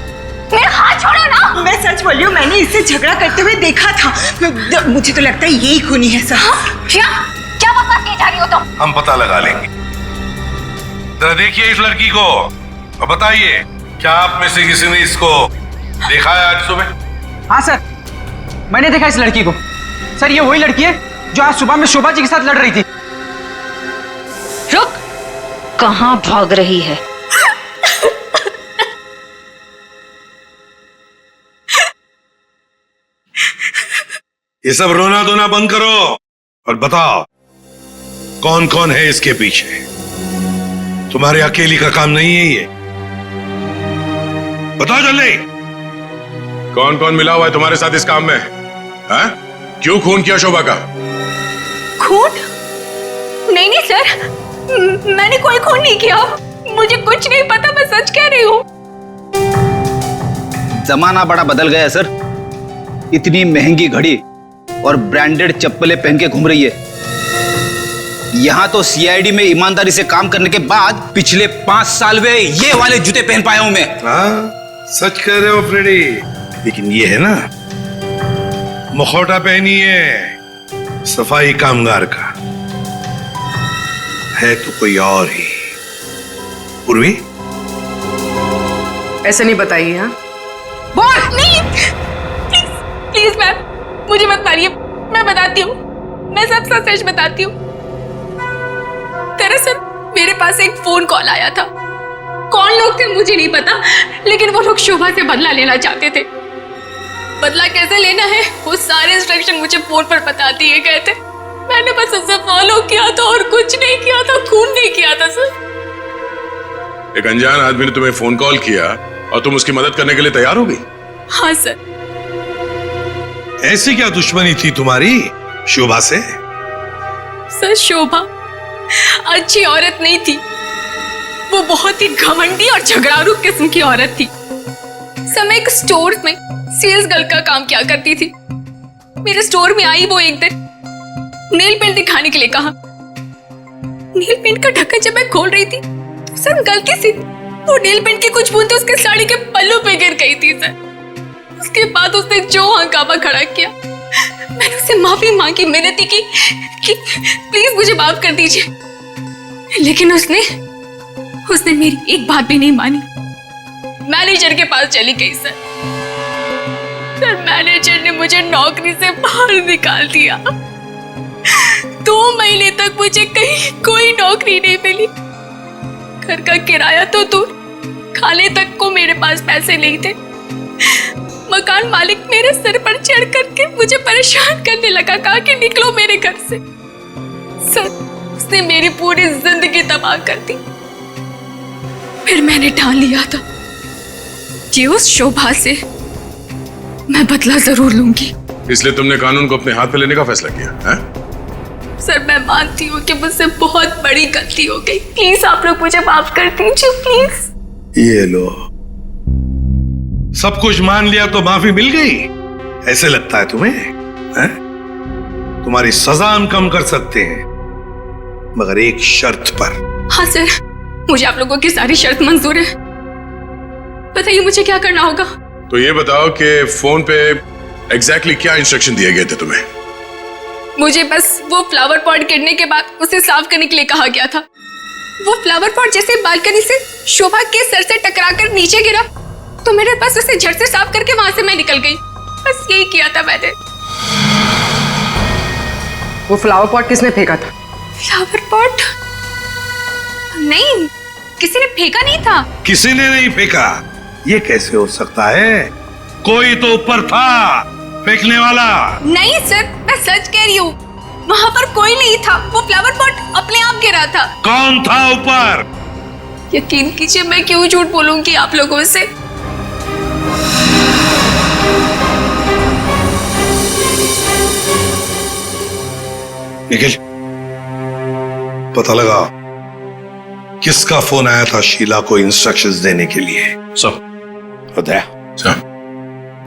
S21: मेरा हाथ छोड़ो ना।
S4: मैं सच बोल रही हूँ, मैंने इससे झगड़ा करते हुए देखा था। मुझे तो लगता है यही खूनी है सर।
S21: क्या बकवास की जा रही हो तुम?
S10: हम पता लगा लेंगे। जरा देखिए इस लड़की को और बताइए, क्या आप में से किसी ने इसको देखा है आज सुबह?
S7: हाँ सर, मैंने देखा इस लड़की को। सर ये वही लड़की है जो आज सुबह में शोभा जी के साथ लड़ रही थी।
S16: रुक, कहाँ भाग रही है?
S10: ये सब रोना धोना बंद करो और बताओ कौन कौन है इसके पीछे। तुम्हारे अकेली का काम नहीं है ये, बताओ जल्दी।
S5: कौन कौन मिला हुआ है तुम्हारे साथ इस काम में? हाँ? क्यों खून किया शोभा का?
S21: खून? नहीं नहीं सर, मैंने कोई खून नहीं किया। मुझे कुछ नहीं पता, मैं सच कह रही हूँ।
S11: जमाना बड़ा बदल गया है सर। इतनी महंगी घड़ी और ब्रांडेड चप्पलें पहन के घूम रही है। यहाँ तो सीआईडी में ईमानदारी से काम करने के बाद पिछले 5 साल में ये वाले जूते पहन पाया हूं मैं।
S10: हाँ, सच कह रहे हो फ्रेडी। लेकिन ये है ना, मुखौटा पहनी है सफाई कामगार का, है तो कोई और ही। पूर्वी,
S14: ऐसे नहीं बताइए। हाँ
S21: बोल नहीं, प्लीज प्लीज मैम, मुझे मत मारिए। मैं बताती हूँ, मैं सब सच बताती हूँ। दरअसल मेरे पास एक फोन कॉल आया था। कौन लोग थे मुझे नहीं पता, लेकिन वो लोग शोभा से बदला लेना चाहते थे। बदला कैसे लेना है वो सारे इंस्ट्रक्शन मुझे फोन पर बता दिए गए थे। मैंने बस उसे फॉलो किया था और कुछ नहीं किया था, खून नहीं किया था सर।
S5: एक अनजान आदमी ने तुम्हें फोन कॉल किया और तुम उसकी मदद करने के लिए तैयार हो गई?
S21: हाँ सर।
S10: ऐसी क्या दुश्मनी थी तुम्हारी शोभा से?
S21: सर शोभा अच्छी औरत नहीं थी, वो बहुत ही घमंडी और झगड़ारू किस्म की औरत थी। सर मैं एक स्टोर में सेल्स गर्ल का काम किया करती थी। मेरे स्टोर में आई वो एक दिन, नेल पेंट दिखाने के लिए कहा। नेल पेंट का ढक्कन जब मैं खोल रही थी तो सर गलती से वो नेल पेंट की कुछ बूंदें उसके साड़ी के पल्लू पे गिर गई थी सर। उसके बाद उसने जो हंगामा खड़ा किया, मैंने उससे माफी मांगी, मिन्नती की कि प्लीज मुझे माफ कर दीजिए, लेकिन उसने मेरी एक बात भी नहीं मानी। मैनेजर के पास चली गई सर। मैनेजर ने मुझे नौकरी से बाहर निकाल दिया। 2 महीने तक मुझे कहीं कोई नौकरी नहीं मिली। घर का किराया तो दूर, खाने तक को मेरे पास पैसे नहीं थे। मकान मालिक मेरे सिर पर चढ़ करके मुझे परेशान करने लगा, कहा कि निकलो मेरे घर से। सर उसने मेरी पूरी जिंदगी तबाह कर दी। फिर मैंने ठान लिया था कि उस शोभा से मैं बदला जरूर लूंगी।
S5: इसलिए तुमने कानून को अपने हाथ में लेने का फैसला किया है?
S21: सर मैं मानती हूँ कि मुझसे बहुत बड़ी गलती हो गई। प्लीज आप लोग मुझे माफ कर दीजिए प्लीज।
S10: ये लो, सब कुछ मान लिया तो माफी मिल गई, ऐसे लगता है तुम्हें? है? तुम्हारी सजा हम कम कर सकते हैं, मगर एक शर्त पर।
S21: हाँ सर, मुझे आप लोगों की सारी शर्त मंजूर है। बताइए मुझे क्या करना होगा?
S5: तो ये बताओ कि फोन पे एग्जैक्टली क्या इंस्ट्रक्शन दिए गए थे तुम्हें?
S21: मुझे बस वो फ्लावर पॉट गिरने के बाद उसे साफ करने के लिए कहा गया था। वो फ्लावर पॉट जैसे बालकनी से शोभा के सर से टकराकर नीचे गिरा तो मेरे पास उसे झट से साफ करके वहां से मैं निकल गई। बस यही किया था मैंने।
S14: वो फ्लावर पॉट किसने फेंका था?
S21: Flower pot? नहीं, किसी ने फेंका नहीं था।
S10: किसी ने नहीं फेंका? ये कैसे हो सकता है? कोई तो ऊपर था फेंकने वाला।
S21: नहीं सर, मैं सच कह रही हूँ, वहां पर कोई नहीं था। वो फ्लावर पॉट अपने आप गिरा था।
S10: कौन था ऊपर?
S21: यकीन कीजिए, मैं क्यों झूठ बोलूंगी आप लोगों से।
S10: निखिल, पता लगा किसका फोन आया था शीला को इंस्ट्रक्शंस देने के लिए?
S20: सर,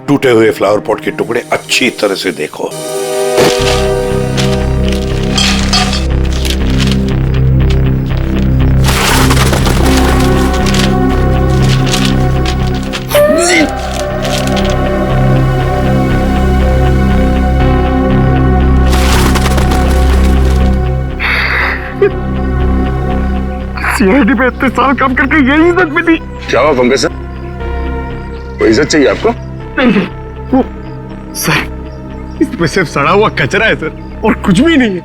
S10: टूटे हुए फ्लावर पॉट के टुकड़े अच्छी तरह से देखो।
S7: सीआईडी पे इतने साल काम करके यही इज्जत मिली।
S5: क्या हुआ पंकज सर? कोई इज्जत चाहिए आपको?
S7: नहीं,
S20: सर इसमें सिर्फ सड़ा हुआ कचरा है सर, और कुछ भी नहीं है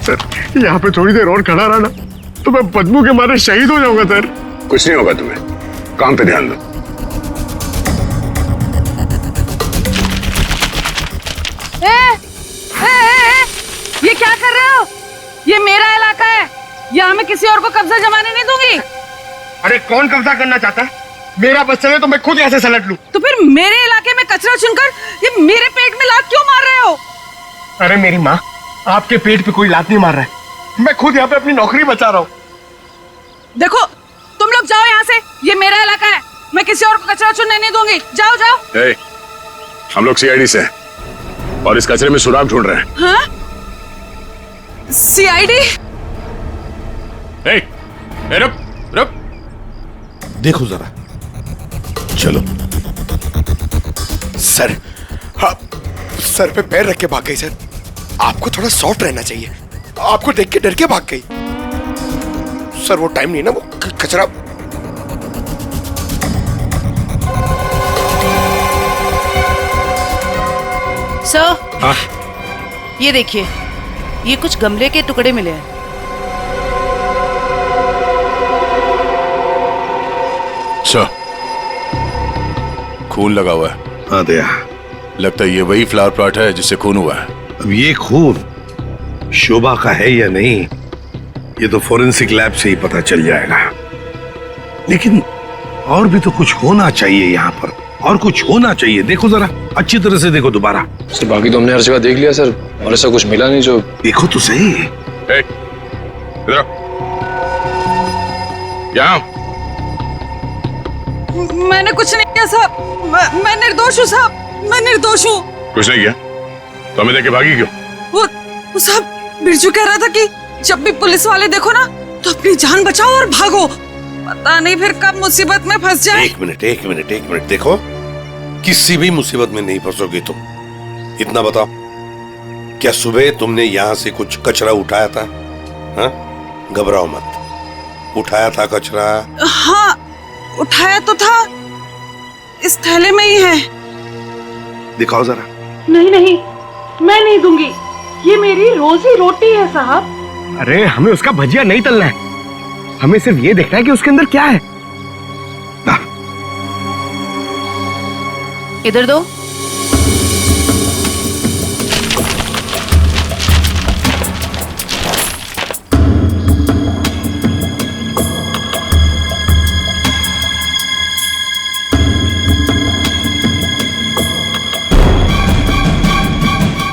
S20: सर। यहाँ पे थोड़ी देर और खड़ा रहा ना तो मैं बदबू के मारे शहीद हो जाऊंगा सर। कुछ नहीं होगा तुम्हें, काम पे ध्यान दो।
S14: ये क्या कर रहे हो? ये मेरा इलाका है, यहाँ मैं किसी और को कब्जा जमाने नहीं दूंगी।
S20: अरे कौन कब्जा करना चाहता है? मेरा बस चले तो मैं खुद यहाँ से सलट लूं।
S14: तो फिर मेरे इलाके में कचरा चुनकर ये मेरे पेट में लात क्यों मार रहे हो?
S20: अरे मेरी माँ, आपके पेट पे कोई लात नहीं मार रहा है, मैं खुद यहाँ पे अपनी नौकरी बचा रहा हूँ।
S14: देखो तुम लोग जाओ यहाँ से, ये मेरा इलाका है, मैं किसी और को कचरा चुनने नहीं दूंगी। जाओ जाओ।
S20: हम लोग सीआईडी से हैं और इस कचरे में सुराग ढूंढ रहे हैं।
S14: हाँ? सीआईडी?
S20: रुक रुक,
S10: देखो जरा, चलो।
S1: सर, हाँ, सर पे पैर रख के भाग गई सर। आपको थोड़ा सॉफ्ट रहना चाहिए, आपको देख के डर के भाग गई सर। वो टाइम नहीं ना, वो कचरा।
S14: सर,
S20: हाँ?
S14: ये देखिए, ये कुछ गमले के टुकड़े मिले हैं।
S20: अच्छा, खून लगा हुआ है।
S10: हाँ दया,
S20: लगता है ये वही फ्लावर प्लॉट है जिससे खून हुआ है।
S10: अब ये खून शोभा का है या नहीं, ये तो फोरेंसिक लैब से ही पता चल जाएगा। लेकिन और भी तो कुछ होना चाहिए यहाँ पर, और कुछ होना चाहिए। देखो जरा, अच्छी तरह से देखो दोबारा।
S17: सर बाकी तो हमने हर जगह देख लिया सर, और ऐसा कुछ मिला नहीं। जो
S10: देखो तो सही।
S20: यहाँ
S14: मैंने कुछ नहीं किया साहब, मैं निर्दोष हूँ साहब, मैं निर्दोष हूँ।
S20: कुछ नहीं किया तो हमें देख के भागी क्यों?
S14: वो साहब, बिरजू कह रहा था कि जब भी पुलिस वाले देखो ना तो अपनी जान बचाओ और भागो, पता नहीं फिर कब मुसीबत में फंस जाए।
S10: एक मिनट, देखो, किसी भी मुसीबत में नहीं फंसोगे तुम। इतना बताओ, क्या सुबह तुमने यहाँ से कुछ कचरा उठाया था? हाँ? घबराओ मत, उठाया था कचरा?
S14: हाँ, उठाया तो था, इस थैले में ही है।
S10: दिखाओ जरा।
S14: नहीं, मैं नहीं दूंगी, ये मेरी रोजी रोटी है साहब।
S20: अरे हमें उसका भजिया नहीं तलना है, हमें सिर्फ ये देखना है कि उसके अंदर क्या है।
S14: इधर दो।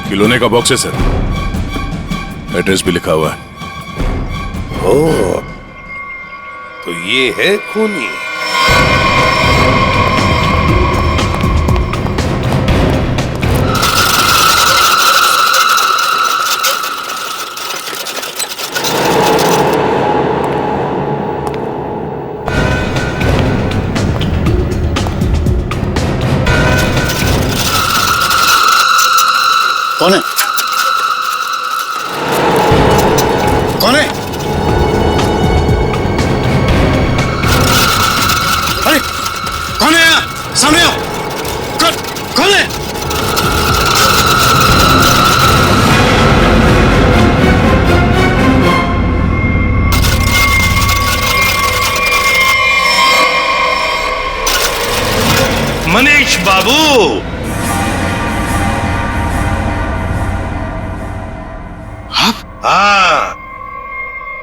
S20: खिलौने का बॉक्स है सर, एड्रेस भी लिखा हुआ है।
S10: ओह, तो ये है खूनी।
S1: कौन है? कौन है? अरे कौन है? यहाँ सामने आओ। कौन है?
S10: मनीष बाबू। हाँ,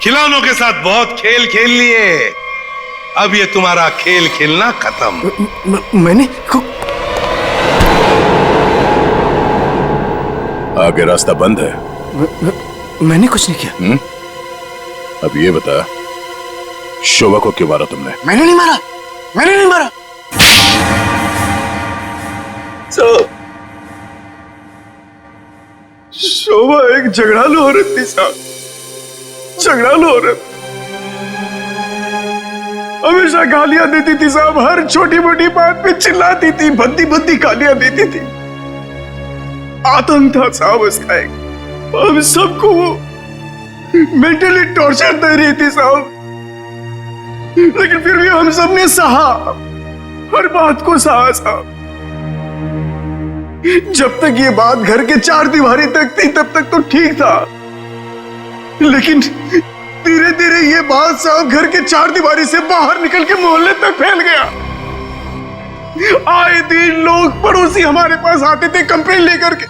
S10: खिलौनों के साथ बहुत खेल खेल लिए, अब ये तुम्हारा खेल खेलना खत्म।
S1: मैंने
S20: आगे रास्ता बंद है।
S1: मैंने कुछ नहीं किया।
S20: अब ये बता, शोभा को क्यों मारा तुमने?
S1: मैंने नहीं मारा।
S20: शोभा एक झगड़ालू औरत थी साहब, झगड़ालू औरत। हमेशा गालियां देती थी साहब, हर छोटी मोटी बात पे चिल्लाती थी, भद्दी भद्दी गालियां देती थी। आतंक था साहब उसका एक। हम सबको वो मेंटली टॉर्चर दे रही थी साहब, लेकिन फिर भी हम सबने सहा, हर बात को सहा साहब।
S19: जब तक ये बात घर के चार दीवारी तक थी तब तक तो ठीक था, लेकिन धीरे धीरे ये बात साहब घर के चार दीवारी से बाहर निकल के मोहल्ले तक फैल गया। आए दिन लोग पड़ोसी हमारे पास आते थे कंप्लेन लेकर के,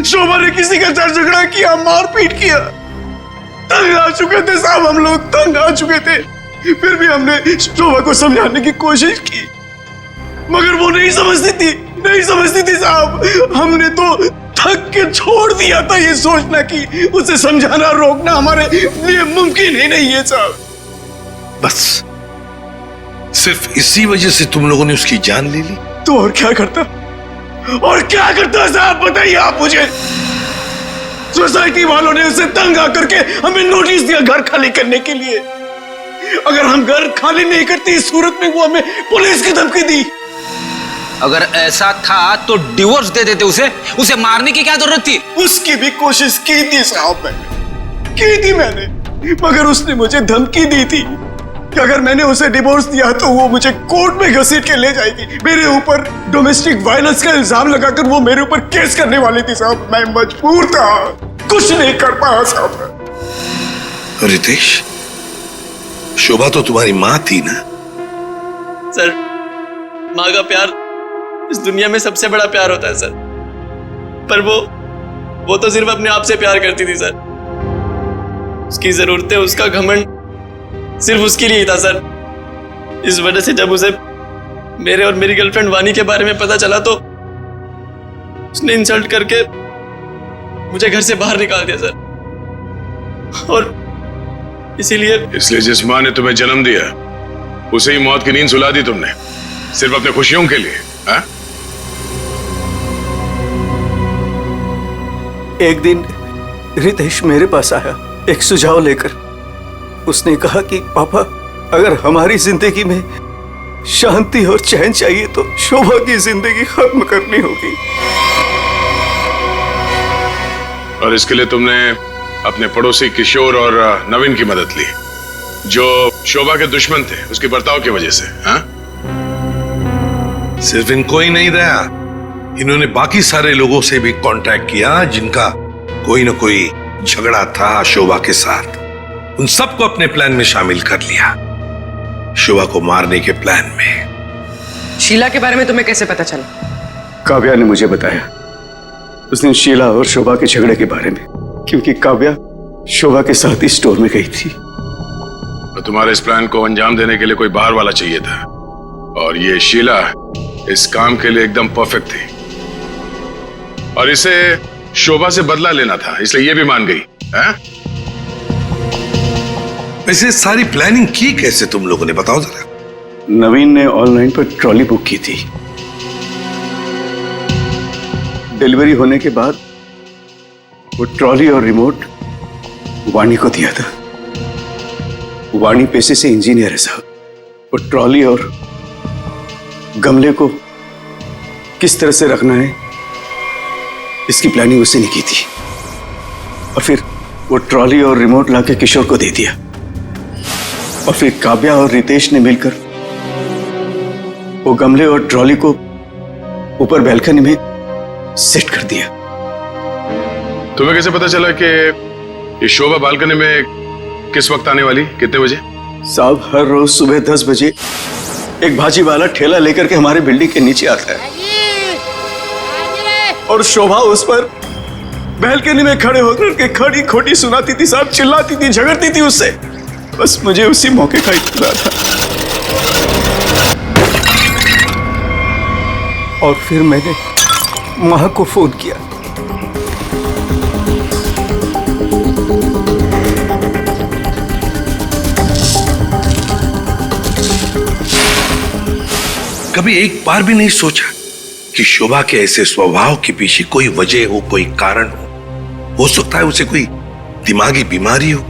S19: शोभा ने किसी का झगड़ा किया, मारपीट किया। तंग आ चुके थे साहब, हम लोग तंग आ चुके थे। फिर भी हमने शोभा को समझाने की कोशिश की, मगर वो नहीं समझती थी साहब। हमने तो थक के छोड़ दिया था ये सोचना कि उसे समझाना रोकना हमारे लिए मुमकिन ही नहीं है साहब।
S10: बस सिर्फ इसी वजह से तुम लोगों ने उसकी जान ले ली?
S19: तो और क्या करता साहब, बताइए आप मुझे। सोसाइटी वालों ने उसे तंग आकर के हमें नोटिस दिया घर खाली करने के लिए। अगर हम घर खाली नहीं करते इस सूरत में वो हमें पुलिस की धमकी दी।
S11: अगर ऐसा था तो डिवोर्स दे देते उसे मारने की क्या जरूरत थी?
S19: उसकी भी कोशिश की थी साहब, मैंने, मगर उसने मुझे धमकी दी थी कि अगर मैंने उसे डिवोर्स दिया तो वो मुझे कोर्ट में घसीट के ले जाएगी। मेरे ऊपर डोमेस्टिक वायलेंस का इल्जाम लगाकर वो मेरे ऊपर केस करने वाली थी साहब। मैं मजबूर था, कुछ नहीं कर पाया साहब।
S10: रितेश, शोभा तो तुम्हारी माँ थी ना?
S3: सर, माँ का प्यार इस दुनिया में सबसे बड़ा प्यार होता है सर, पर वो तो सिर्फ अपने आप से प्यार करती थी सर। उसकी जरूरतें, उसका घमंड सिर्फ उसके लिए ही था सर। इस वजह से जब उसे मेरे और मेरी गर्लफ्रेंड वानी के बारे में पता चला तो उसने इंसल्ट करके मुझे घर से बाहर निकाल दिया सर। और इसीलिए
S20: जिस माँ ने तुम्हें जन्म दिया उसे ही मौत की नींद सुला दी तुमने, सिर्फ अपने खुशियों के लिए। हा?
S19: एक दिन रितेश मेरे पास आया एक सुझाव लेकर। उसने कहा कि पापा, अगर हमारी जिंदगी में शांति और चैन चाहिए तो शोभा की जिंदगी खत्म करनी होगी।
S20: और इसके लिए तुमने अपने पड़ोसी किशोर और नवीन की मदद ली, जो शोभा के दुश्मन थे उसके बर्ताव की वजह से। हा?
S10: सिर्फ इनको ही नहीं दया, इन्होंने बाकी सारे लोगों से भी कांटेक्ट किया जिनका कोई ना कोई झगड़ा था शोभा के साथ। उन सबको अपने प्लान में शामिल कर लिया, शोभा को मारने के प्लान में।
S14: शीला के बारे में तुम्हें कैसे पता चला?
S19: काव्या ने मुझे बताया। उसने शीला और शोभा के झगड़े के बारे में, क्योंकि काव्या शोभा के साथ ही स्टोर में गई थी।
S20: तो तुम्हारे इस प्लान को अंजाम देने के लिए कोई बाहर वाला चाहिए था, और ये शीला इस काम के लिए एकदम परफेक्ट थी। और इसे शोभा से बदला लेना था, इसलिए ये भी मान गई। है?
S10: वैसे सारी प्लानिंग की कैसे तुम लोगों ने, बताओ जरा।
S19: नवीन ने ऑनलाइन पर ट्रॉली बुक की थी। डिलीवरी होने के बाद वो ट्रॉली और रिमोट वाणी को दिया था। वाणी पेशे से इंजीनियर है साहब। वो ट्रॉली और गमले को किस तरह से रखना है इसकी प्लानिंग उसने नहीं की थी। और फिर वो ट्रॉली और रिमोट लाके किशोर को दे दिया। और फिर काव्या और रितेश ने मिलकर वो गमले और ट्रॉली को ऊपर बैल्कनी में सेट कर दिया।
S20: तुम्हें कैसे पता चला कि ये शोभा बालकनी में किस वक्त आने वाली, कितने बजे?
S19: साहब, हर रोज सुबह 10 बजे एक भाजी वाला ठेला लेकर के हमारे बिल्डिंग के नीचे आता है, और शोभा उस पर बैल्कनी में खड़े होकर के खड़ी खोटी सुनाती थी साहब, चिल्लाती थी, झगड़ती थी उससे। बस मुझे उसी मौके का इंतजार था। और फिर मैंने मां को फोन किया।
S10: कभी एक बार भी नहीं सोचा कि शोभा के ऐसे स्वभाव के पीछे कोई वजह हो, कोई कारण हो सकता है उसे कोई दिमागी बीमारी हो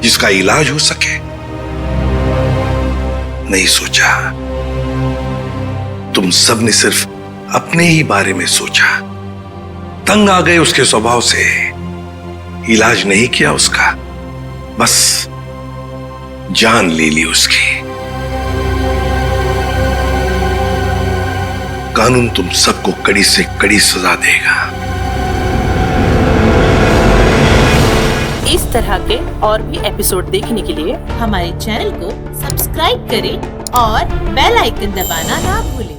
S10: जिसका इलाज हो सके? नहीं सोचा। तुम सब ने सिर्फ अपने ही बारे में सोचा, तंग आ गए उसके स्वभाव से, इलाज नहीं किया उसका, बस जान ले ली उसकी। कानून तुम सबको कड़ी से कड़ी सजा देगा।
S8: इस तरह के और भी एपिसोड देखने के लिए हमारे चैनल को सब्सक्राइब करें और बेल आइकन दबाना ना भूलें।